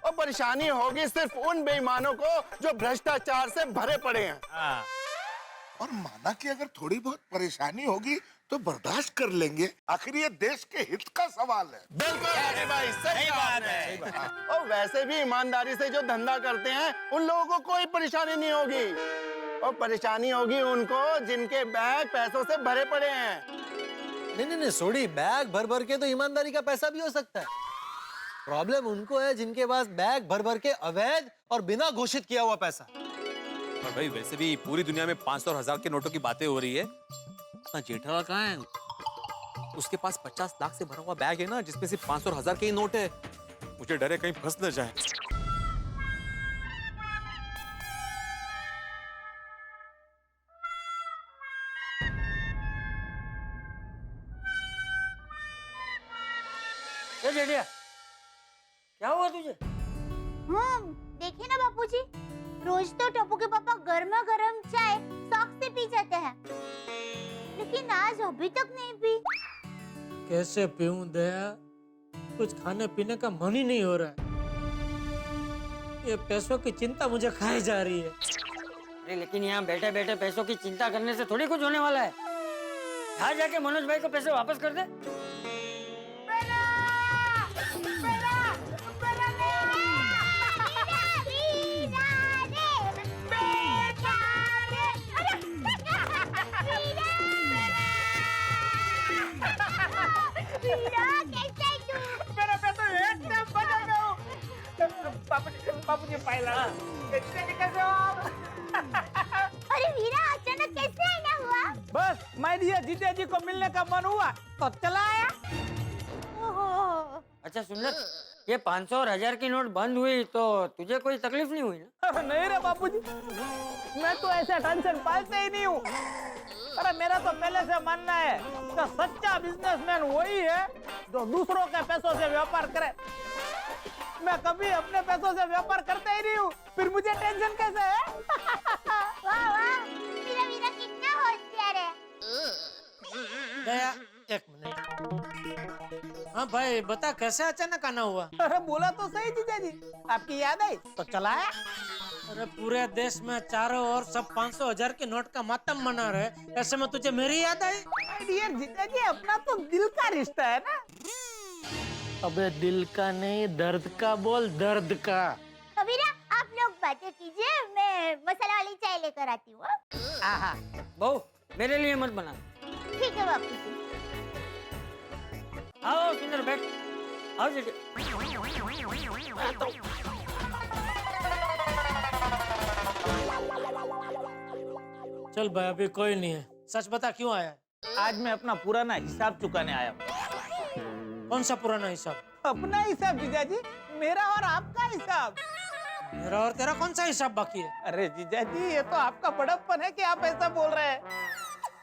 और परेशानी होगी सिर्फ उन बेईमानों को जो भ्रष्टाचार से भरे पड़े हैं। और माना कि अगर थोड़ी बहुत परेशानी होगी तो बर्दाश्त कर लेंगे, आखिर ये देश के हित का सवाल है। बिल्कुल भाई, सही बात है। और वैसे भी ईमानदारी से जो धंधा करते हैं उन लोगों को कोई परेशानी नहीं होगी। और परेशानी होगी उनको जिनके बैग पैसों से भरे पड़े हैं। नहीं, सोडी, बैग भर के तो ईमानदारी का पैसा भी हो सकता है। प्रॉब्लम उनको है जिनके पास बैग भर के अवैध और बिना घोषित किया हुआ पैसा। और भाई वैसे भी पूरी दुनिया में 500 और 1000 के नोटों की बातें हो रही है। जेठालाल कहाँ है? उसके पास 50 लाख से भरा हुआ बैग है ना, जिसमें सिर्फ 500 और 1000 के ही नोट है। मुझे डर है कहीं फंस न जाए। जेठिया, क्या हुआ तुझे? देखिए ना बापूजी, रोज तो टप्पू के पापा गर्मा गर्म चाय शौक से पी जाते हैं, लेकिन आज अभी तक नहीं पी। कैसे पीऊं दया, कुछ खाने पीने का मन ही नहीं हो रहा है। ये पैसों की चिंता मुझे खाई जा रही है। अरे लेकिन यहाँ बैठे बैठे पैसों की चिंता करने से थोड़ी कुछ होने वाला है। यहाँ जाके मनोज भाई को पैसे वापस कर दे। बापूजी हाय लाला कैसे हो आप? अरे वीरा अचानक कैसे आना हुआ? बस मैं दिया जीजा जी को मिलने का मन हुआ तो चला आया। अच्छा सुन, ये 500 और 1000 की नोट बंद हुई तो तुझे कोई तकलीफ नहीं हुई ना? अरे नहीं रे बापूजी, मैं तो ऐसा टेंशन पालते ही नहीं हूँ। अरे मेरा तो पहले से मानना है कि सच्चा बिजनेसमैन वही है जो दूसरों के पैसों से व्यापार करे। मैं कभी अपने पैसों से व्यापार करता ही नहीं हूँ, फिर मुझे टेंशन कैसे है? वाह वाह, वीरा वीरा कितना होशियार है। दया, एक मिनट। हाँ भाई बता, कैसे अचानक आना हुआ? अरे बोला तो सही जीजा जी, आपकी याद आई तो चला आया। अरे पूरे देश में चारों ओर सब 500 1000 के नोट का मातम मना रहे, ऐसे में तुझे मेरी याद आई? डियर जीजा जी, अपना तो दिल का रिश्ता है ना। अबे दिल का नहीं, दर्द का बोल, दर्द का। वीरा आप लोग बातें कीजिए, मैं मसाला वाली चाय लेकर आती हूँ। बहू मेरे लिए मत बना। ठीक है बापूजी। आओ सुंदर बैठ, आओ जीजा। चल भाई अभी कोई नहीं है, सच बता क्यों आया? आज मैं अपना पुराना हिसाब चुकाने आया हूँ। कौन सा पुराना हिसाब? अपना हिसाब जीजा जी, मेरा और आपका हिसाब। मेरा और तेरा कौन सा हिसाब बाकी है? अरे जीजा जी, ये तो आपका बड़प्पन है कि आप ऐसा बोल रहे हैं।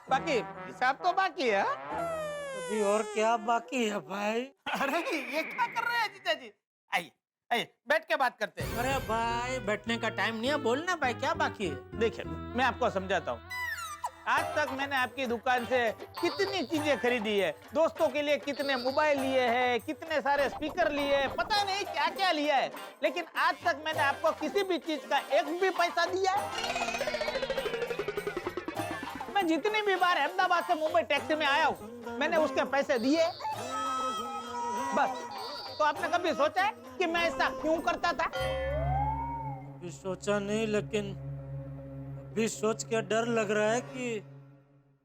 बाकी हिसाब तो बाकी है। अभी और क्या बाकी है भाई? अरे ये क्या कर रहे हैं जीजा जी? आइए आइए बैठ के बात करते हैं। अरे भाई बैठने का टाइम नहीं है, बोलना भाई क्या बाकी है? देखिए मैं आपको समझाता हूँ। आज तक मैंने आपकी दुकान से कितनी चीजें खरीदी है, दोस्तों के लिए कितने मोबाइल लिए हैं, कितने सारे स्पीकर लिए हैं, पता नहीं क्या क्या लिया है, लेकिन आज तक मैंने आपको किसी भी चीज का एक भी पैसा दिया है? मैं जितनी भी बार अहमदाबाद से मुंबई टैक्सी में आया हूँ, मैंने उसके पैसे दिए बस। तो आपने कभी सोचा है कि मैं ऐसा क्यों करता था? अभी सोचा नहीं, लेकिन अभी सोच के डर लग रहा है कि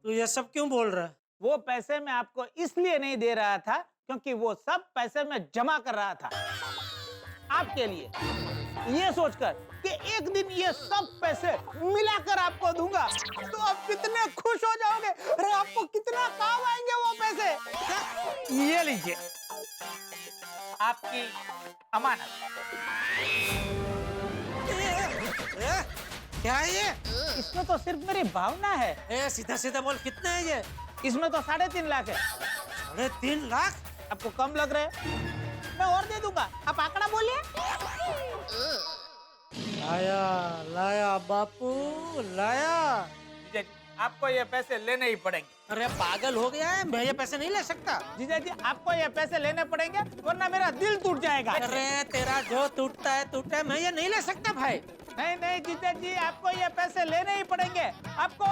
तू ये सब क्यों बोल रहा है? वो पैसे मैं आपको इसलिए नहीं दे रहा था क्योंकि वो सब पैसे मैं जमा कर रहा था आपके लिए, ये सोचकर कि एक दिन ये सब पैसे मिलाकर आपको दूंगा तो आप कितने खुश हो जाओगे। अरे आपको कितना काम आएंगे वो पैसे। ये लीजिए आपकी अमानत। क्या है ये? इसमें तो सिर्फ मेरी भावना है। ए, सीधा सीधा बोल, कितना है ये? इसमें तो 3.5 लाख है। 3.5 लाख? आपको कम लग रहा है? मैं और दे दूंगा, आप आंकड़ा बोलिए। लाया लाया बापू लाया। जीजा जी आपको ये पैसे लेने ही पड़ेंगे। अरे पागल हो गया है, मैं ये पैसे नहीं ले सकता। जीजा जी आपको ये पैसे लेने पड़ेंगे वरना मेरा दिल टूट जाएगा। अरे तेरा जो टूटता है, मैं ये नहीं ले सकता भाई। नहीं नहीं जीजा जी आपको ये पैसे लेने ही पड़ेंगे, आपको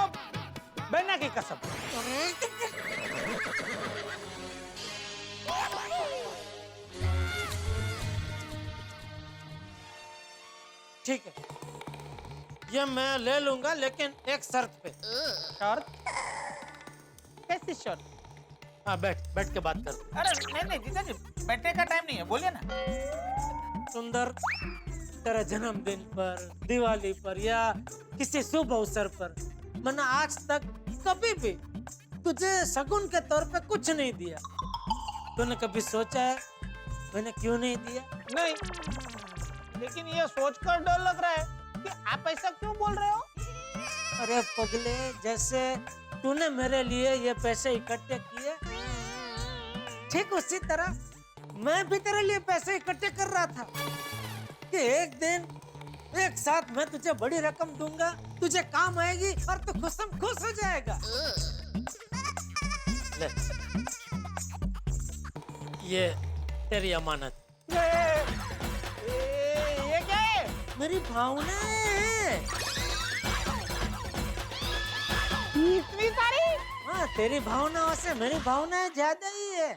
बहना की कसम। ठीक है, ये मैं ले लूंगा, लेकिन एक शर्त पे। शर्त? कैसी शर्त? हाँ बैठ के बात कर। अरे नहीं जीजा जी, बैठने का टाइम नहीं है, बोलिए ना। सुंदर, तेरा जन्मदिन पर, दिवाली पर या किसी शुभ अवसर पर मैंने आज तक कभी भी तुझे शगुन के तौर पे कुछ नहीं दिया। तूने कभी सोचा है मैंने क्यों नहीं दिया? नहीं, लेकिन ये सोचकर डर लग रहा है कि आप ऐसा क्यों बोल रहे हो? अरे पगले, जैसे तूने मेरे लिए ये पैसे इकट्ठे किए, ठीक उसी तरह मैं भी तेरे लिए पैसे इकट्ठे कर रहा था कि एक दिन एक साथ मैं तुझे बड़ी रकम दूंगा, तुझे काम आएगी और तू खुश हो जाएगा। ले, ये तेरी अमानत। ये क्या है? मेरी भावना है। इतनी सारी? हाँ, तेरी भावनाओं से मेरी भावनाएं ज्यादा ही है।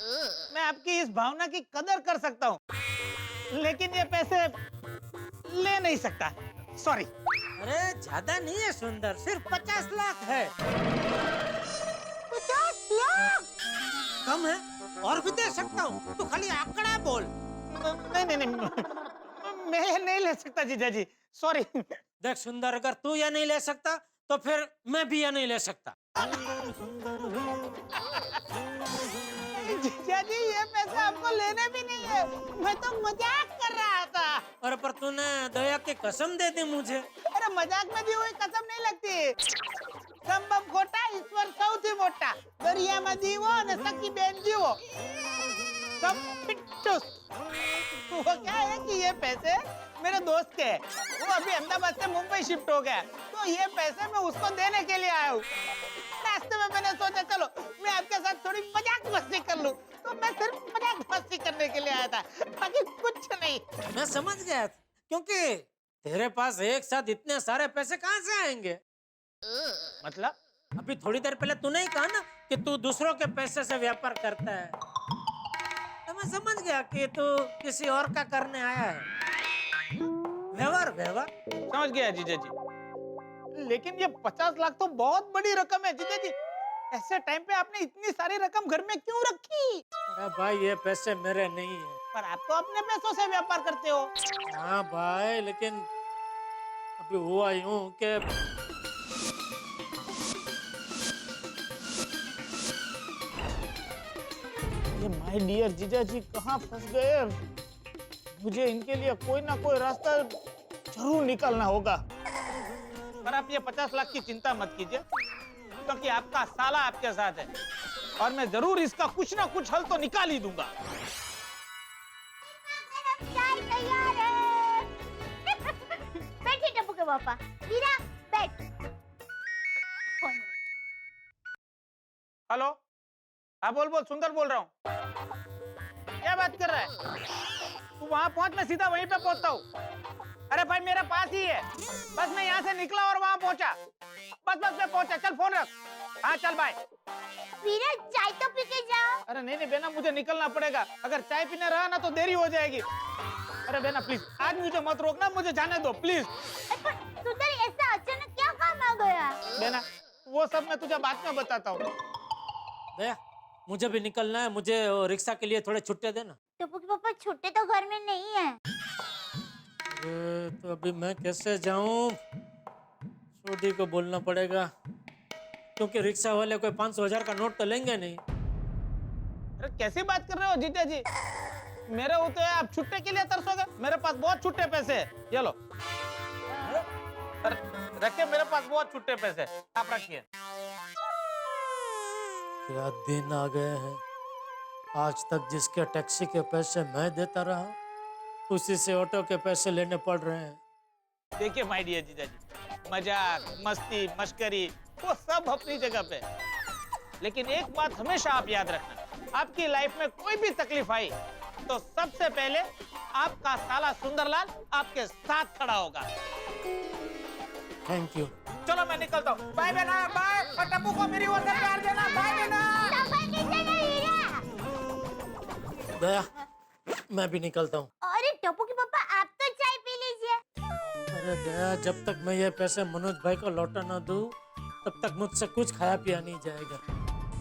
मैं आपकी इस भावना की कदर कर सकता हूँ, लेकिन ये पैसे ले नहीं सकता, सॉरी। अरे ज्यादा नहीं है सुंदर, सिर्फ 50 लाख है। 50 लाख? कम है, और भी दे सकता हूँ, तू खाली आंकड़ा बोल। नहीं, मैं ये नहीं ले सकता जीजा जी, सॉरी। देख सुंदर, अगर तू ये नहीं ले सकता तो फिर मैं भी ये नहीं ले सकता। जीजा जी ये पैसे आपको लेने भी नहीं है, मैं तो मजाक कर रहा था। अरे पर तूने दया की कसम दे दी मुझे। अरे मजाक में दी हुई कसम नहीं लगती। संभव खोटा ईश्वर सौથી મોટા, દરિયામાં દીવો અને સખી બેન જીવો, सब पिट्टूस। वो क्या है कि ये पैसे मेरे दोस्त के हैं, वो अभी अहमदाबाद से मुंबई शिफ्ट हो गया, तो ये पैसे मैं उसको देने के लिए आया हूँ। रास्ते में मैंने सोचा चलो मैं आपके साथ थोड़ी मजाक मस्ती कर लूं, तो मैं सिर्फ मजाक मस्ती करने के लिए आया था, बाकी कुछ नहीं। मैं समझ गया था, क्योंकि तेरे पास एक साथ इतने सारे पैसे कहाँ से आएंगे? मतलब अभी थोड़ी देर पहले तूने ही कहा ना कि तू दूसरों के पैसे से व्यापार करता है, तो मैं समझ गया कि तू किसी और का करने आया है। व्यवहार व्यवहार समझ गया जीजा जी, लेकिन ये 50 लाख तो बहुत बड़ी रकम है जीजा जी, ऐसे टाइम पे आपने इतनी सारी रकम घर में क्यों रखी? अरे भाई ये पैसे मेरे नहीं है। पर आप तो अपने पैसों से व्यापार करते हो। हाँ भाई, लेकिन अभी हुआ यूं कि ये माय डियर जीजा जी कहाँ फंस गए? मुझे इनके लिए कोई ना कोई रास्ता जरूर निकालना होगा। पर आप ये 50 लाख की चिंता मत कीजिए, क्योंकि आपका साला आपके साथ है और मैं जरूर इसका कुछ ना कुछ हल तो निकाल ही दूंगा। चाय तैयार है। बैठिए टप्पू के पापा, वीरा बैठ। हेलो, हाँ बोल बोल, सुंदर बोल रहा हूँ। क्या बात कर रहा है? तू वहां पहुंच, मैं सीधा वहीं पे पहुंचता हूँ। अरे भाई मेरा पास ही है, बस मैं यहाँ से निकला और वहां पहुंचा, बस मैं पहुंचा। चल फोन रख। हाँ चल बाय। वीरा चाय तो पी के जाओ। अरे नहीं नहीं बेना, मुझे निकलना पड़ेगा, अगर चाय पीने रहा ना तो देरी हो जाएगी। अरे बेना प्लीज आज मुझे मत रोकना, मुझे जाने दो प्लीज। सुंदर ऐसा अचानक क्या काम आ गया? बेना वो सब मैं तुझे बाद में बताता हूँ। दया, मुझे भी निकलना है, मुझे रिक्शा के लिए थोड़े छुट्टे देना। टप्पू के पापा छुट्टे तो घर में नहीं है। तो अभी मैं कैसे जाऊं? छोटी को बोलना पड़ेगा, क्योंकि रिक्शा वाले कोई 500,000 का नोट तो लेंगे नहीं। अरे कैसी बात कर रहे हो जीजा जी? मेरे होते हैं आप छुट्टे के लिए तरसोगे? मेरे पास बहुत छुट्टे पैसे हैं, ये लो। रखिए, मेरे पास बहुत छुट्टे पैसे हैं, आप रखिए। क्या दिन आ गए हैं, आज तक जिसके टैक्सी के पैसे मैं देता रहा, उसी से ऑटो के पैसे लेने पड़ रहे हैं। देखिए माय डियर जीजा जी, मजाक मस्ती मस्करी वो सब अपनी जगह पे, लेकिन एक बात हमेशा आप याद रखना, आपकी लाइफ में कोई भी तकलीफ आई तो सबसे पहले आपका साला सुंदरलाल आपके साथ खड़ा होगा। Thank you. चलो मैं निकलता हूँ, बाय बेना, बाय। और टप्पू को मेरी ओर से प्यार देना, बाय बेना। दया, मैं भी निकलता हूँ। अरे टप्पू के पापा आप तो चाय पी लीजिए। अरे दया, जब तक मैं ये पैसे मनोज भाई को लौटा ना दूं, तब तक मुझसे कुछ खाया पिया नहीं जाएगा।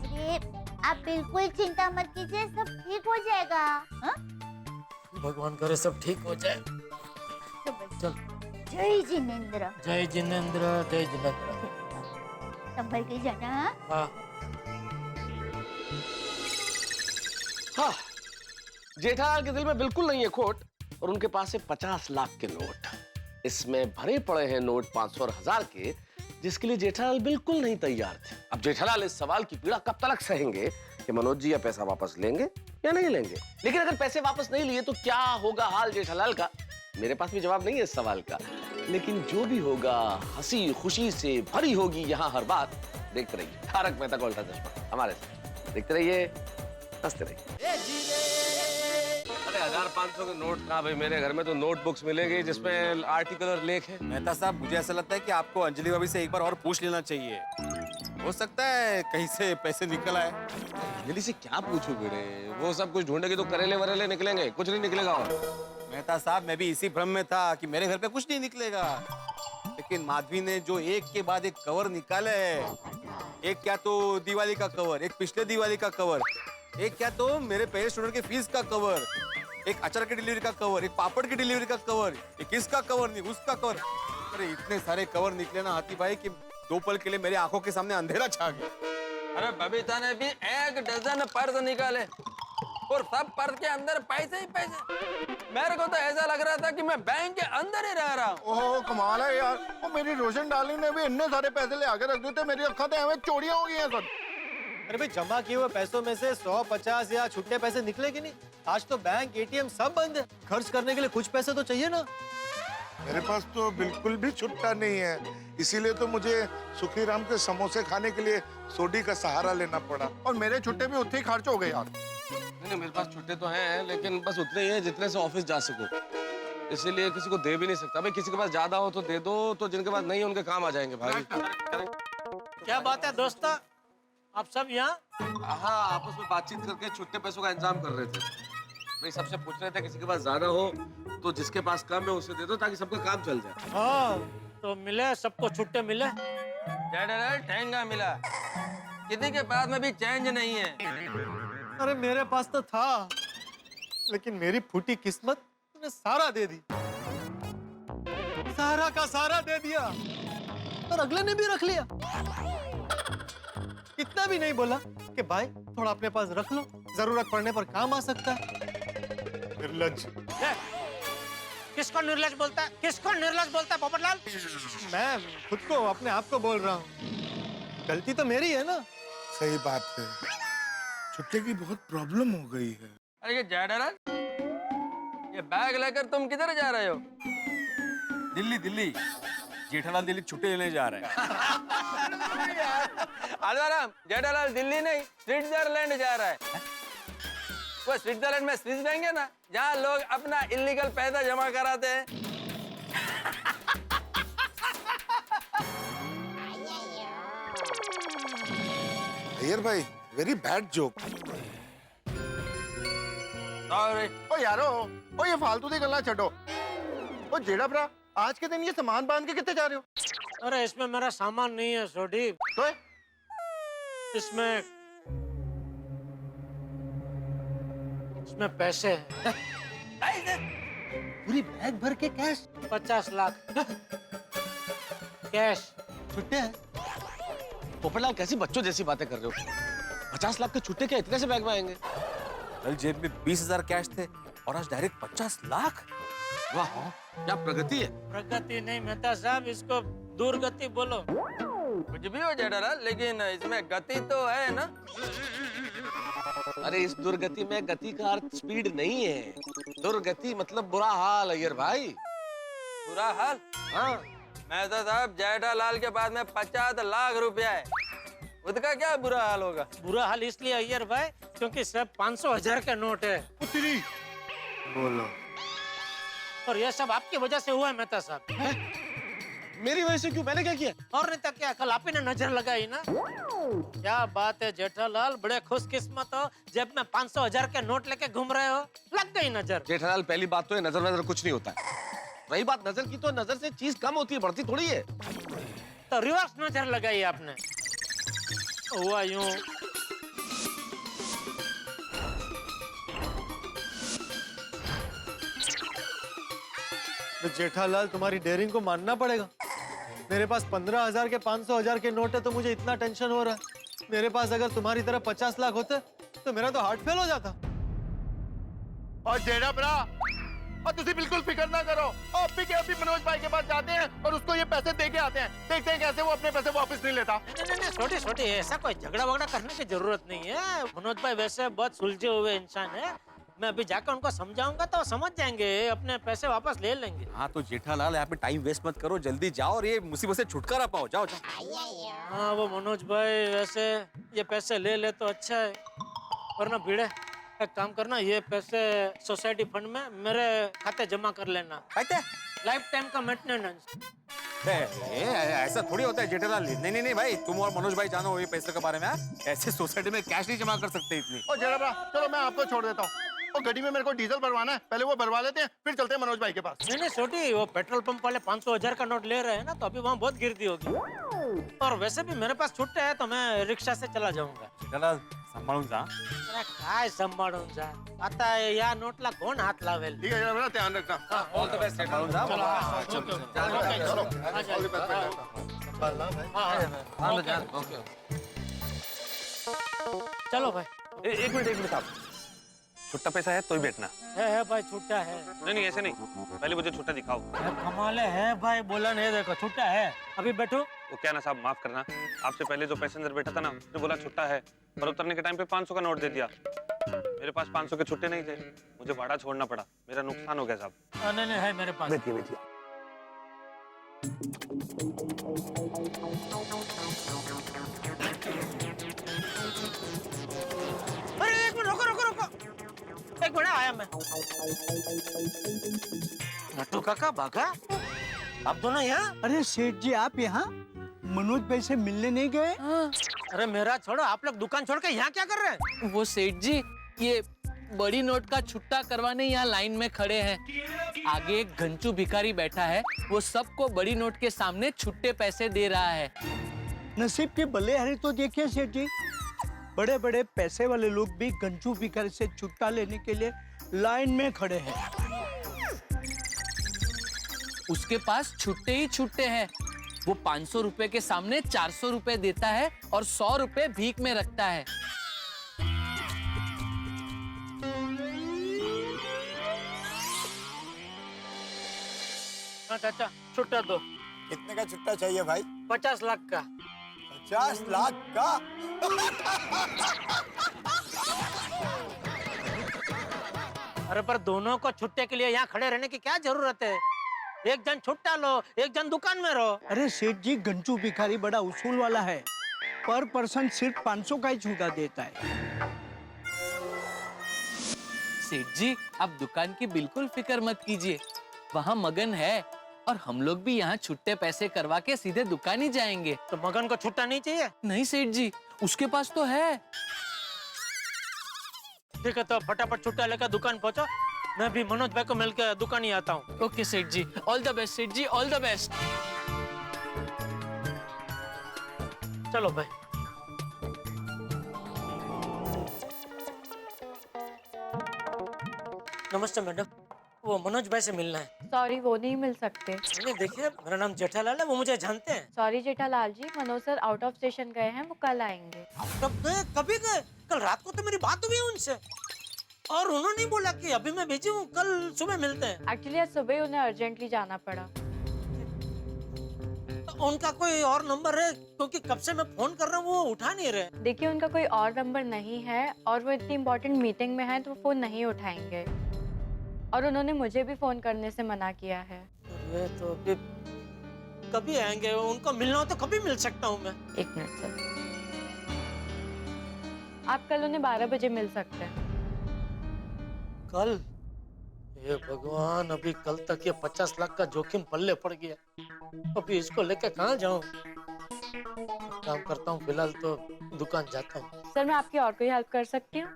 अरे आप बिल्कुल चिंता मत कीजिए, सब ठीक हो जाएगा। हाँ? भगवान करे सब ठीक हो जाए। चल। जय जिनेंद्र। जय जिनेंद्र, जय जिनेंद्र। संभल के जाना। हाँ। हाँ, जेठालाल के दिल में बिल्कुल नहीं है खोट, और उनके पास है 50 लाख के नोट। इसमें भरे पड़े हैं नोट 500 और 1000 के, जिसके लिए जेठालाल बिल्कुल नहीं तैयार थे। अब जेठालाल इस सवाल की पीड़ा कब तक सहेंगे कि मनोज जी या पैसा वापस लेंगे या नहीं लेंगे। लेकिन अगर पैसे वापस नहीं लिए तो क्या होगा हाल जेठालाल का? मेरे पास भी जवाब नहीं है इस सवाल का, लेकिन जो भी होगा हंसी खुशी से भरी होगी यहाँ हर बात। देखते रहिए तारक मेहता का उल्टा चश्मा हमारे साथ, देखते रहिए, हंसते रहिए। अरे 1500 के नोट कहाँ भाई, मेरे घर में तो नोटबुक्स मिलेगी जिसमें आर्टिकल और लेख है। मेहता साहब, मुझे ऐसा लगता है कि आपको अंजलि भाभी से एक बार और पूछ लेना चाहिए, हो सकता है कहीं से पैसे निकल आए। अंजलि से क्या पूछूं बेटे, वो सब कुछ ढूंढेगी तो करेले वरेले निकलेंगे, कुछ नहीं निकलेगा। और मेहता साहब, मैं भी इसी भ्रम में था कि मेरे घर पे कुछ नहीं निकलेगा, लेकिन माधवी ने जो एक के बाद एक कवर निकाले, एक क्या तो दिवाली का कवर, एक पिछले दिवाली का कवर, एक क्या तो मेरे पहले स्टूडेंट के फीस का कवर, एक अचार की डिलीवरी का कवर, एक पापड़ की डिलीवरी का कवर, एक इसका कवर नहीं उसका कवर। अरे इतने सारे कवर निकले ना हाथी भाई कि 2 पल के लिए मेरी आंखों के सामने अंधेरा छा गया। अरे बबीता ने भी 1 डजन पर्स निकाले और सब पर्स के अंदर पैसे ही पैसे। मेरे को तो ऐसा लग रहा था कि मैं बैंक के अंदर ही रह रहा हूँ। ओह कमाल है यार, वो मेरी रोशन डार्लिंग ने भी इतने सारे पैसे ले आके रख दिए थे, मेरी अक्खा तो हमें चोरियां हो गई हैं सब। अरे भाई जमा किए हुए पैसों में से 100, 50 या छुट्टे पैसे निकले कि नहीं? आज तो बैंक, एटीएम सब बंद है। खर्च करने के लिए कुछ पैसे तो चाहिए ना। मेरे पास तो बिल्कुल भी छुट्टा नहीं है, इसीलिए तो मुझे सुखीराम के समोसे खाने के लिए सोडी का सहारा लेना पड़ा। और मेरे छुट्टे भी उतने ही खर्च हो गए यार। नहीं मेरे पास छुट्टे तो हैं, लेकिन बस उतने ही हैं जितने से ऑफिस जा सको, इसीलिए किसी को दे भी नहीं सकता। भाई किसी के पास ज्यादा हो तो दे दो, तो जिनके पास नहीं है उनके काम आ जाएंगे भाई। क्या बात है दोस्तों, आप सब यहाँ? हाँ, आपस में बातचीत करके छुट्टे पैसों का इंतजाम कर रहे थे। भाई सबसे पूछ रहे थे किसी के पास ज्यादा हो तो जिसके पास कम है उसे दे दो, ताकि सबका काम चल जाए। हाँ, तो मिले सबको छुट्टे मिले? ठेंगा मिला, किसी के पास में भी चेंज नहीं है। अरे मेरे पास तो था, लेकिन मेरी फूटी किस्मत ने सारा दे दी, सारा का सारा दे दिया, और अगले ने भी रख लिया। इतना भी नहीं बोला कि भाई थोड़ा अपने पास रख लो, जरूरत पड़ने पर काम आ सकता है। निर्लज। किसको निर्लज बोलता है? किसको निर्लज बोलता है पोपटलाल? मैं खुद को, अपने आप को बोल रहा हूँ। गलती तो मेरी है ना। सही बात है, छुट्टे की बहुत प्रॉब्लम हो गई है। अरे ये जेठालाल, ये बैग लेकर तुम किधर जा रहे हो? दिल्ली दिल्ली, जेठालाल दिल्ली छुट्टे लेने जा रहे हैं। आलवाराम, जेठालाल दिल्ली नहीं स्विट्जरलैंड जा रहा है। वो स्विट्जरलैंड में स्विस बैंक है ना, जहाँ लोग अपना इलीगल पैसा जमा कराते हैं। अय्यर भाई, वेरी बैड जोक। ओ यारो, ओ ये फालतू दी गल्ला छड्डो। ओ जेड़ा भरा, आज के दिन ये सामान बांध के कितने जा रहे हो? अरे इसमें मेरा सामान नहीं है सोडी। तो इसमें पैसे हैं। पूरी बैग भर के कैश? 50 लाख कैश। छुट्टे हैं? पोपटलाल कैसी बच्चों जैसी बातें कर रहे हो? 50 लाख के छुट्टे क्या इतने से बैग में आएंगे? कल जेब में 20,000 कैश थे और आज डायरेक्ट 50 लाख। वाह, क्या प्रगति है। प्रगति नहीं मेहता साहब, इसको दुर्गति बोलो। कुछ भी हो जेठालाल, लेकिन इसमें गति तो है ना। अरे इस दुर्गति में गति का अर्थ स्पीड नहीं है, दुर्गति मतलब बुरा हाल अय्यर भाई। बुरा हाल? हाँ। मेहता साहब, जेठालाल के पास में 50 लाख रुपया है, उसका क्या बुरा हाल होगा? बुरा हाल इसलिए अय्यर भाई क्योंकि सब 500,000 के नोट है। बोलो। और ये सब आपकी वजह से हुआ है मेहता साहब। मेरी वजह से क्यों? मैंने क्या किया? और नहीं तो क्या, कल आप ही ने नजर लगाई ना। क्या बात है जेठालाल, बड़े खुशकिस्मत हो, जेब में 500,000 के नोट लेके घूम रहे हो, लग गई नजर। जेठालाल पहली बात तो है, नजर नजर कुछ नहीं होता है। रही बात नजर की, तो नजर से चीज कम होती है, बढ़ती थोड़ी है। तो रिवर्स नजर लगाई आपने। हुआ यूं। तो जेठालाल तुम्हारी डेयरिंग को मानना पड़ेगा। मेरे पास 15,000 के 500,000 के नोट है तो मुझे इतना टेंशन हो रहा है। मेरे पास अगर तुम्हारी तरह 50 लाख होते तो मेरा तो हार्ट फेल हो जाता। और जेड़ा भरा, और तुसी बिल्कुल फिक्र ना करो, अभी के अभी मनोज भाई के पास जाते हैं और उसको ये पैसे दे के आते हैं, देखते हैं कैसे वो अपने पैसे वापस नहीं लेता। नहीं, छोटी छोटी ऐसा कोई झगड़ा वगड़ा करने की जरूरत नहीं है। मनोज भाई वैसे बहुत सुलझे हुए इंसान है, मैं अभी जाकर उनको समझाऊंगा तो समझ जाएंगे, अपने पैसे वापस ले लेंगे। हाँ तो जेठालाल, यहाँ पे टाइम वेस्ट मत करो, जल्दी जाओ और ये मुसीबत से छुटकारा पाओ। जाओ जाओ। हाँ वो मनोज भाई वैसे ये पैसे ले ले तो अच्छा है, वरना भिड़े। एक काम करना, ये पैसे सोसाइटी फंड में मेरे खाते जमा कर लेना। लाइफ टाइम का मेंटेनेंस। ऐसा थोड़ी होता है जेठालाल। नहीं नहीं नहीं भाई, तुम और मनोज भाई जानो ये पैसे के बारे में। ऐसे सोसाइटी में कैश नहीं जमा कर सकते इतनी। ओ जेड़ा भरा, चलो मैं आपको छोड़ देता हूँ। और गड्डी में मेरे को डीजल भरवाना है, पहले वो भरवा लेते हैं, फिर चलते हैं मनोज भाई के पास। नहीं छोटी, वो पेट्रोल पंप वाले 500,000 का नोट ले रहे हैं ना, तो अभी वहाँ बहुत गिरती होगी। और वैसे भी मेरे पास छुट्टे है तो मैं रिक्शा से चला जाऊंगा। सांभाळून जा। अरे काय सांभाळून जा, आता है या नोटला कोण हात लावेल? ठीक है जरा ध्यान रखना। All the best. सांभाळून जा। चलो भाई। एक मिनट साहब, छुट्टा पैसा है तो ही बैठना। है भाई, छुट्टा है। नहीं ऐसे नहीं, पहले मुझे छुट्टा दिखाओ। कमाल है भाई, बोला नहीं, देखो छुट्टा है। अभी बैठो। वो क्या ना साहब, माफ करना, आपसे पहले जो पैसेंजर बैठा था ना, उसने बोला छुट्टा है, पर उतरने के टाइम पे 500 का नोट दे दिया। मेरे पास 500 के छुट्टे नहीं थे, मुझे भाड़ा छोड़ना पड़ा, मेरा नुकसान हो गया साहब। नहीं है मेरे पास। बैठिए। अरे एक मिनट, रुको। एक मिनट, आया मैं। नट्टू काका, भागा? आप दोनों यहाँ? अरे सेठ जी, आप यहाँ मनोज भाई से मिलने नहीं गए? अरे मेरा छोड़ो, आप लोग दुकान छोड़ के यहाँ क्या कर रहे हैं? वो सेठ जी, ये बड़ी नोट का छुट्टा करवाने यहाँ लाइन में खड़े हैं। आगे एक घंचू भिखारी बैठा है, वो सबको बड़ी नोट के सामने छुट्टे पैसे दे रहा है। नसीब के भले हरे तो देखिए सेठ जी, बड़े बड़े पैसे वाले लोग भी घंचू भिखारी से छुट्टा लेने के लिए लाइन में खड़े हैं। उसके पास छुट्टे ही छुट्टे हैं। वो 500 रुपए के सामने 400 रुपए देता है और 100 रुपए भीख में रखता है। हाँ चाचा, छुट्टा दो। कितने का छुट्टा चाहिए भाई? 50 लाख का। 50 लाख का? अरे पर दोनों को छुट्टे के लिए यहाँ खड़े रहने की क्या जरूरत है? एक जन छुट्टा लो, एक जन दुकान में रहो। अरे सेठ जी, घंचू भिखारी बड़ा उसूल वाला है, पर पर्सन सिर्फ 500 का ही छुट्टा देता है। सेठ जी, आप दुकान की बिल्कुल फिक्र मत कीजिए, वहाँ मगन है और हम लोग भी यहाँ छुट्टे पैसे करवा के सीधे दुकान ही जाएंगे। तो मगन को छुट्टा नहीं चाहिए? नहीं सेठ जी, उसके पास तो है। ठीक है, तो फटाफट छुट्टा लेकर दुकान पहुँचो, मैं भी मनोज भाई को मिलकर दुकान ही आता हूँ। ओके सेठ जी, ऑल द बेस्ट सेठ जी, ऑल द बेस्ट। चलो भाई। नमस्ते मैडम, वो मनोज भाई से मिलना है। सॉरी, वो नहीं मिल सकते। नहीं देखिए, मेरा नाम जेठालाल है, वो मुझे जानते हैं। Sorry Jethalal ji, Manoj sir out of station गए हैं, वो कल आएंगे। कब गए? कभी गए? कल रात को तो मेरी बात हुई उनसे और उन्होंने बोला कि अभी मैं बिजी हूँ, कल सुबह मिलते हैं। एक्चुअली आज सुबह उन्हें अर्जेंटली जाना पड़ा। तो उनका कोई और नंबर है? क्योंकि कब से मैं फोन कर रहा हूँ, वो उठा नहीं रहे। देखिए, उनका कोई और नंबर नहीं है और वो इतनी इम्पोर्टेंट मीटिंग में है तो वो फोन नहीं उठाएंगे, और उन्होंने मुझे भी फोन करने से मना किया है। ये तो अभी कभी आएंगे? उनको मिलना हो तो कभी मिल सकता हूँ मैं। एक मिनट सर, आप कल उन्हें 12 बजे मिल सकते हैं। कल? ये भगवान, अभी कल तक ये 50 लाख का जोखिम पल्ले पड़ गया, अभी इसको लेके कहाँ जाऊँ? काम करता हूँ, फिलहाल तो दुकान जाता हूँ। सर, मैं आपकी और कोई हेल्प कर सकती हूँ?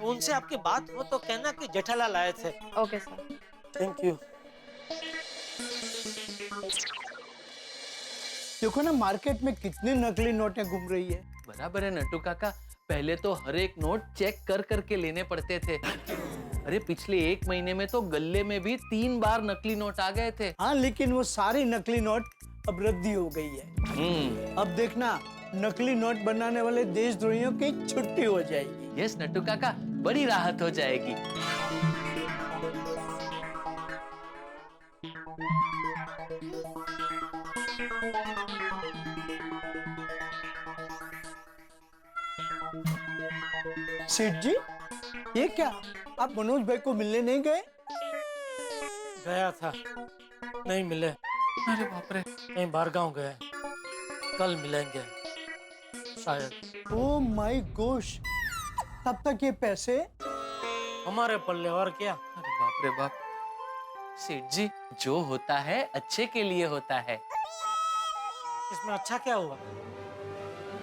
उनसे आपकी बात हो तो कहना कि जेठालाल आए थे। Okay sir. Thank you. देखो ना, मार्केट में कितनी नकली नोटें घूम रही है। बराबर है नट्टू काका, पहले तो हर एक नोट चेक कर करके लेने पड़ते थे। अरे पिछले 1 महीने में तो गल्ले में भी 3 बार नकली नोट आ गए थे। हाँ, लेकिन वो सारी नकली नोट अब रद्दी हो गई है। अब देखना, नकली नोट बनाने वाले देशद्रोहियों की छुट्टी हो जाएगी। यस नट्टू काका, बड़ी राहत हो जाएगी। सेठ जी, ये क्या, आप मनोज भाई को मिलने नहीं गए? गया था, नहीं मिले। अरे बाप रे, कहीं बाहर गाँव गए, कल मिलेंगे शायद। ओह माय गॉश, तब तक ये पैसे हमारे पल्ले, और क्या। अरे बाप रे बाप। सेठ जी, जो होता है अच्छे के लिए होता है। इसमें अच्छा क्या हुआ?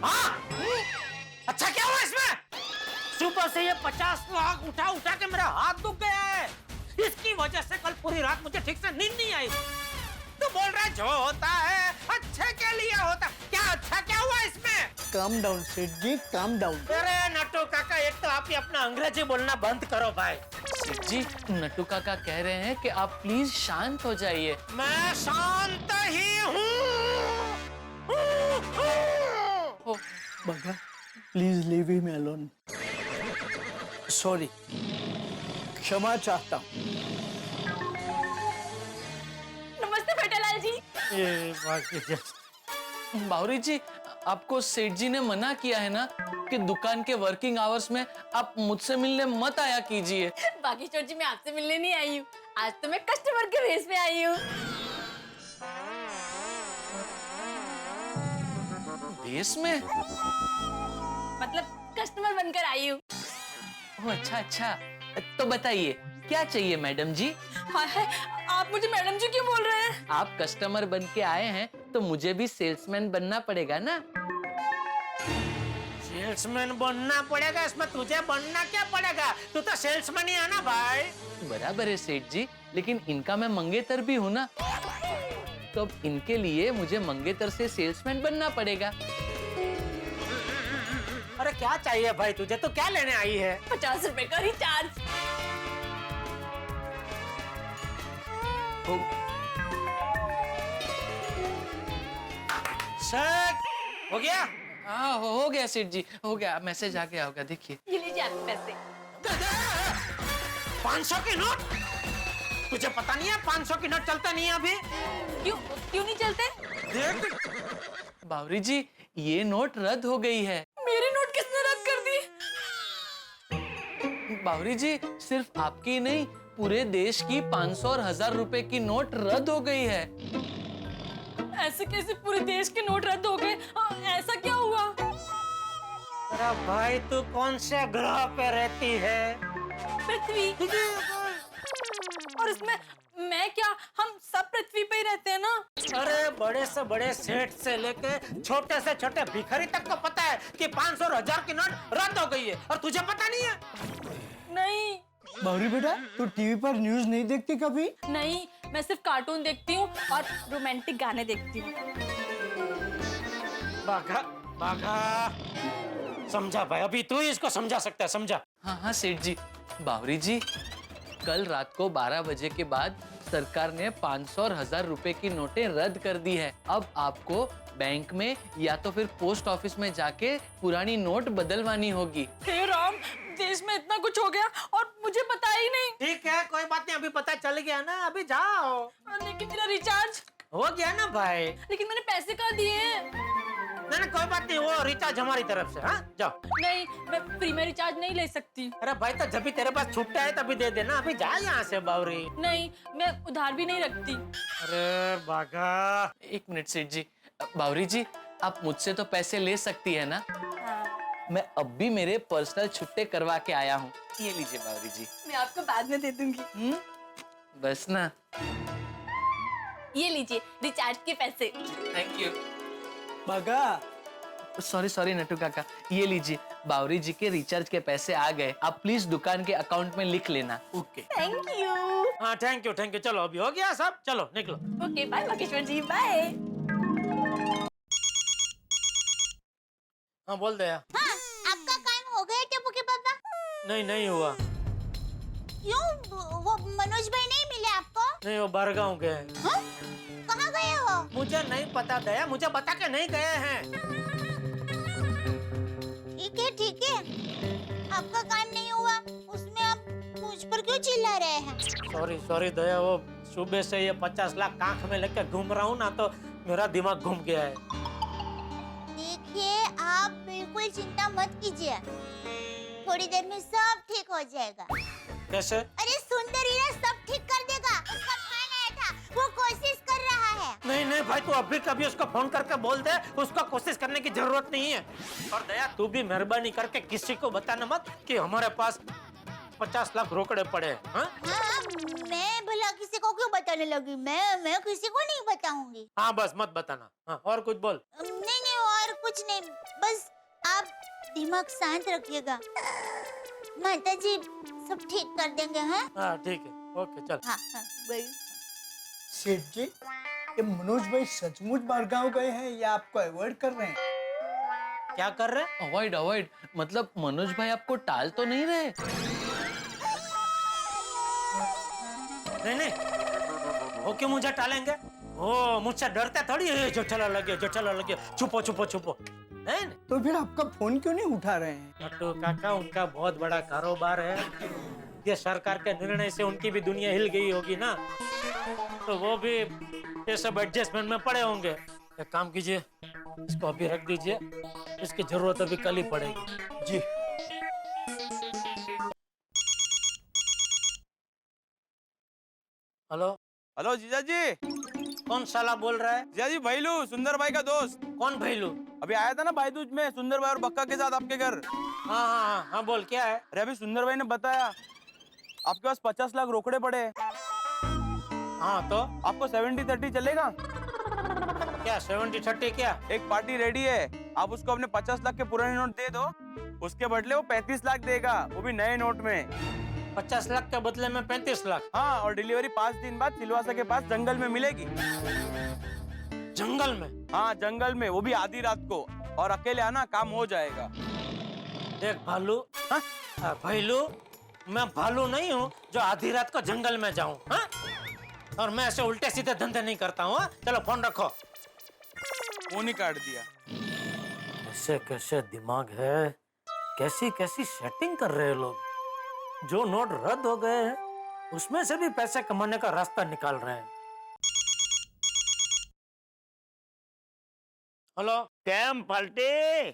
हाँ? अच्छा क्या हुआ इसमें? सुबह से ये 50 लाख उठा उठा के मेरा हाथ दुख गया है। इसकी वजह से कल पूरी रात मुझे ठीक से नींद नहीं आई। तू बोल रहा है जो होता है अच्छे के लिए होता, क्या अच्छा क्या हुआ इसमें? काम डाउन सेठ जी, काम डाउन। अरे नट्टू काका, एक तो आप ही अपना अंग्रेजी बोलना बंद करो भाई। सेठ जी, नट्टू काका कह रहे हैं कि आप प्लीज शांत हो जाइए। मैं शांत ही हूँ। बगा, please leave him alone. Sorry, क्षमा चाहता हूँ। नमस्ते बेटालाल जी। बावरी जी, आपको सेठ जी ने मना किया है ना कि दुकान के वर्किंग आवर्स में आप मुझसे मिलने मत आया कीजिए। बागेश्वर जी, मैं आपसे मिलने नहीं आई हूँ, आज तो मैं कस्टमर के भेस में आई हूँ। भेस में? मतलब कस्टमर बनकर आई हूँ। ओह अच्छा अच्छा, तो बताइए क्या चाहिए मैडम जी? हाय हाय, आप मुझे मैडम जी क्यों बोल रहे हैं? आप कस्टमर बन के आए हैं तो मुझे भी सेल्समैन बनना पड़ेगा ना। सेल्समैन बनना पड़ेगा? इसमें तुझे बनना क्या पड़ेगा? तू तो सेल्समैन ही है ना भाई। बराबर है सेठ जी, लेकिन इनका मैं मंगेतर भी हूँ ना, तो अब इनके लिए मुझे मंगेतर से सेल्समैन बनना पड़ेगा। अरे क्या चाहिए भाई तुझे? तो क्या लेने आई है? 50 रुपए का रिचार्ज। सेठ, हो गया? हाँ हो गया सेठ जी, हो गया। मैसेज आ गया होगा, देखिए। ये लीजिए आपके पैसे। 500 की नोट? तुझे पता नहीं है 500 की नोट चलता नहीं है अभी? क्यों क्यों नहीं चलते? देख बावरी जी, ये नोट रद्द हो गई है। मेरी नोट किसने रद्द कर दी? बावरी जी, सिर्फ आपकी नहीं, पूरे देश की 500 और 1000 रुपए की नोट रद्द हो गई है। ऐसे कैसे पूरे देश के नोट रद्द हो गए? ऐसा क्या हुआ? अरे भाई, तू कौन से ग्रह पे रहती है? पृथ्वी। और इसमें मैं क्या, हम सब पृथ्वी पे ही रहते हैं ना। अरे बड़े से बड़े सेठ से लेके छोटे से छोटे भिखारी तक को पता है कि 500 और 1000 की नोट रद्द हो गई है, और तुझे पता नहीं है? नहीं। बावरी बेटा, तू टीवी पर न्यूज नहीं देखती कभी? नहीं, मैं सिर्फ कार्टून देखती हूँ और रोमांटिक गाने देखती हूँ। बाघा, बाघा, समझा भाई, अभी तू ही इसको समझा सकता है, समझा? हाँ हाँ सेठ जी। बावरी जी, कल रात को 12 बजे के बाद सरकार ने 500 और 1000 रुपए की नोटें रद्द कर दी है। अब आपको बैंक में या तो फिर पोस्ट ऑफिस में जाके पुरानी नोट बदलवानी होगी। हे राम, देश में इतना कुछ हो गया और मुझे पता ही नहीं। ठीक है, कोई बात नहीं, अभी पता चल गया ना, अभी जाओ। लेकिन मेरा रिचार्ज हो गया ना भाई। लेकिन मैंने पैसे कहाँ दिए हैं? नहीं कोई बात नहीं, वो रिचार्ज हमारी तरफ से। हाँ जाओ। नहीं, मैं फ्री में रिचार्ज नहीं ले सकती। अरे भाई, तो जब भी तेरे पास छुट्टा है तभी दे देना, अभी जा यहाँ से बावरी। नहीं, मैं उधार भी नहीं रखती। अरे बाघा, एक मिनट सेठ जी। बावरी जी, आप मुझसे तो पैसे ले सकती है ना? हाँ। मैं अब भी मेरे पर्सनल छुट्टे करवा के आया हूँ। ये लीजिए बावरी जी। मैं आपको बाद में दे दूंगी। बस ना। ये लीजिए रिचार्ज के पैसे। Thank you. बागा, सॉरी सॉरी नट्टू काका, ये लीजिए, बावरी जी के रिचार्ज के पैसे आ गए। आप प्लीज दुकान के अकाउंट में लिख लेना। ओके। Thank you. हाँ थैंक यू थैंक यू। चलो अभी हो गया सब, चलो निकलो। ओके बाय बागेश्वर जी, बाय। हाँ बोल दे। हाँ, आपका काम हो गया टप्पू के पापा? नहीं नहीं हुआ। क्यों, वो मनोज भाई नहीं मिले आपको? नहीं, वो बरगांव गए। हाँ? कहाँ गए हो? मुझे नहीं पता दया, मुझे बता के नहीं गए हैं। ठीक है, आपका काम नहीं हुआ, उसमें आप मुझ पर क्यों चिल्ला रहे हैं? सॉरी सॉरी दया, वो सुबह से ये 50 लाख आंख में लेकर घूम रहा हूँ ना, तो मेरा दिमाग घूम गया है। देखिए, आप बिल्कुल चिंता मत कीजिए, थोड़ी देर में सब ठीक हो जाएगा। कैसे? अरे सुंदरी ने सब ठीक कर देगा, उसका फोन आया था, वो कोशिश कर रहा है। नहीं नहीं भाई, तू अभी कभी उसको फोन करके बोल दे, उसको कोशिश करने की जरूरत नहीं है। और दया, तू भी मेहरबानी करके किसी को बताना मत कि हमारे पास 50 लाख रोकड़े पड़े हैं। हाँ? हाँ, मैं भला किसी को क्यों बताने लगी? मैं किसी को नहीं बताऊंगी। हाँ बस मत बताना। हाँ, और कुछ बोल। नहीं और कुछ नहीं, बस आप दिमाग शांत रखिएगा, माता जी सब ठीक कर देंगे। हैं? हाँ ठीक है, ओके चल। हाँ हाँ भाई। सेठ जी, ये मनोज भाई सचमुच बाहर गए हैं या आपको अवॉइड कर रहे हैं? क्या कर रहे हैं? अवॉइड अवॉइड मतलब मनोज भाई आपको टाल तो नहीं रहे? नहीं नहीं, वो क्यों मुझे टालेंगे? ओ मुझसे डरते थोड़ी है। जेठालाल लगे, छुपो छुपो छुपो। नहीं तो फिर आपका फोन क्यों नहीं उठा रहे हैं? नट्टू काका, उनका बहुत बड़ा कारोबार है, ये सरकार के निर्णय से उनकी भी दुनिया हिल गई होगी ना, तो वो भी ये सब एडजस्टमेंट में पड़े होंगे। एक काम कीजिए, इसको अभी रख दीजिए, इसकी जरूरत अभी कल ही पड़ेगी। जी। हेलो हेलो जीजा जी। कौन साला बोल रहा है? जीजा जी, भैलू, सुंदर भाई का दोस्त। कौन भैलू? अभी आया था ना भाईदूज में सुंदर भाई और बक्का के साथ आपके घर। हाँ हाँ हाँ हाँ, बोल क्या है? अरे अभी सुंदर भाई ने बताया आपके पास 50 लाख रोकड़े पड़े हैं। हाँ तो आपको 70-30 चलेगा? क्या 70-30 क्या? एक पार्टी रेडी है, आप उसको अपने 50 लाख के पुराने नोट दे दो, उसके बदले वो 35 लाख देगा, वो भी नए नोट में। 50 लाख के बदले में 35 लाख? हाँ, और डिलीवरी 5 दिन बाद सिलवासा के पास जंगल में मिलेगी। जंगल में? हाँ जंगल में, वो भी आधी रात को, और अकेले आना, काम हो जाएगा। देख भालू, भैलू, मैं भालू नहीं हूँ जो आधी रात को जंगल में जाऊँ। हाँ? और मैं ऐसे उल्टे सीधे धंधे नहीं करता हूँ। चलो फोन रखो। फोन ही काट दिया। कैसे कैसे दिमाग है, कैसी कैसी सेटिंग कर रहे हैं लोग। जो नोट रद्द हो गए हैं उसमें से भी पैसे कमाने का रास्ता निकाल रहे हैं। हेलो, कैम पलटे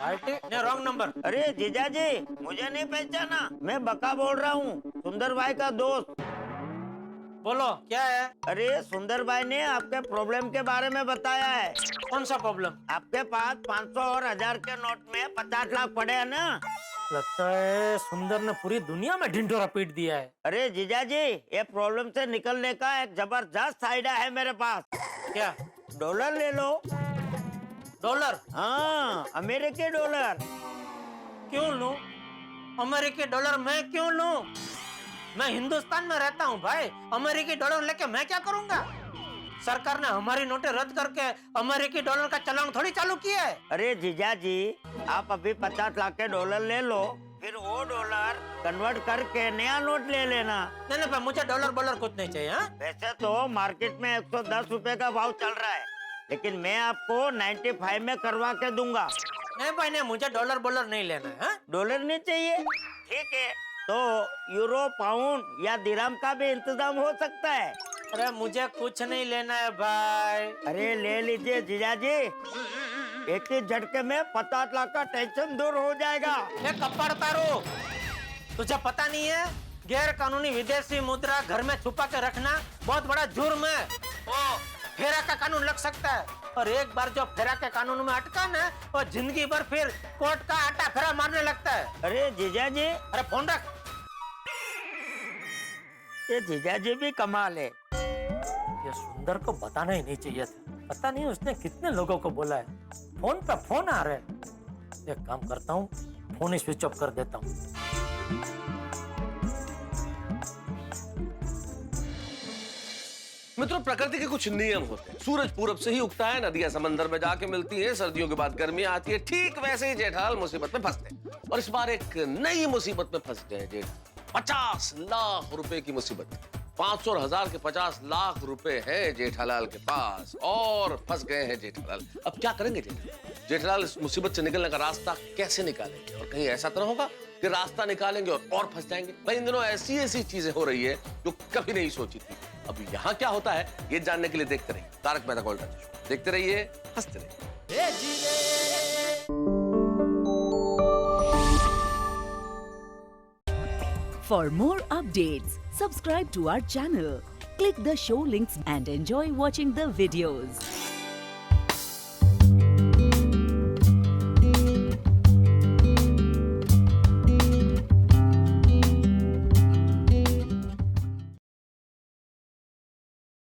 पार्टी ने रॉन्ग नंबर। अरे जीजा जी, मुझे नहीं पहचाना, मैं बक्का बोल रहा हूँ, सुंदर भाई का दोस्त। बोलो क्या है? अरे सुंदर भाई ने आपके प्रॉब्लम के बारे में बताया है। कौन सा प्रॉब्लम? आपके पास 500 और 1000 के नोट में 50 लाख पड़े हैं ना। लगता है सुंदर ने पूरी दुनिया में ढिंढोरा पीट दिया है। अरे जीजा जी, ये प्रॉब्लम से निकलने का एक जबरदस्त आइडिया है मेरे पास। क्या? डॉलर ले लो। डॉलर? हाँ, अमेरिकी डॉलर। क्यों लूं? अमेरिकी डॉलर मैं क्यों लूं? मैं हिंदुस्तान में रहता हूँ भाई, अमेरिकी डॉलर लेके मैं क्या करूँगा? सरकार ने हमारी नोटें रद्द करके अमेरिकी डॉलर का चलन थोड़ी चालू किया है। अरे जीजा जी, आप अभी 50 लाख के डॉलर ले लो, फिर वो डॉलर कन्वर्ट करके नया नोट ले लेना। नहीं नहीं, मुझे डॉलर बॉलर कुछ नहीं चाहिए। हाँ? वैसे तो मार्केट में 110 रुपए का भाव चल रहा है, लेकिन मैं आपको 95 में करवा के दूंगा। नहीं भाई नहीं, मुझे डॉलर बॉलर नहीं लेना है। हाँ? डॉलर नहीं चाहिए? ठीक है, तो यूरो, पाउंड या दिरहम का भी इंतजाम हो सकता है। अरे मुझे कुछ नहीं लेना है भाई। अरे ले लीजिए जीजा जी, एक ही झटके में 50 लाख का टेंशन दूर हो जाएगा। ये कपड़ तारो, तुझे पता नहीं है गैर कानूनी विदेशी मुद्रा घर में छुपा के रखना बहुत बड़ा जुर्म है। वो फेरा का कानून लग सकता है, और एक बार जो फेरा के कानून में अटका ना, वो जिंदगी भर फिर कोर्ट का आटा फेरा मारने लगता है। अरे जीजा जी, अरे फोन रख। ये जीजा जी भी कमाल है। ये सुंदर को बताना ही नहीं चाहिए था, पता नहीं उसने कितने लोगों को बोला है। फोन पे फोन आ रहे हैं। एक काम करता हूँ, फोन ही स्विच ऑफ कर देता हूँ। मित्रों, प्रकृति के कुछ नियम होते हैं। सूरज पूरब से ही उगता है, नदियां समंदर में जाके मिलती हैं, सर्दियों के बाद गर्मी आती है। ठीक वैसे ही जेठालाल मुसीबत में फंसते हैं, और इस बार एक नई मुसीबत में फंस गए जेठालाल। 50 लाख रुपए की मुसीबत। 500 और 1000 के 50 लाख रुपए है जेठालाल के पास, और फंस गए हैं जेठालाल। अब क्या करेंगे जेठालाल? जेठालाल इस मुसीबत से निकलने का रास्ता कैसे निकालेंगे? और कहीं ऐसा तो ना होगा कि रास्ता निकालेंगे और फंस जाएंगे? भाई इन दिनों ऐसी ऐसी चीजें हो रही है जो कभी नहीं सोची थी। अब यहाँ क्या होता है ये जानने के लिए देखते रहिए तारक मेहता का उल्टा चश्मा। देखते रहिए, हंसते रहिए। For more updates, subscribe to our channel, click the show links and enjoy watching the videos.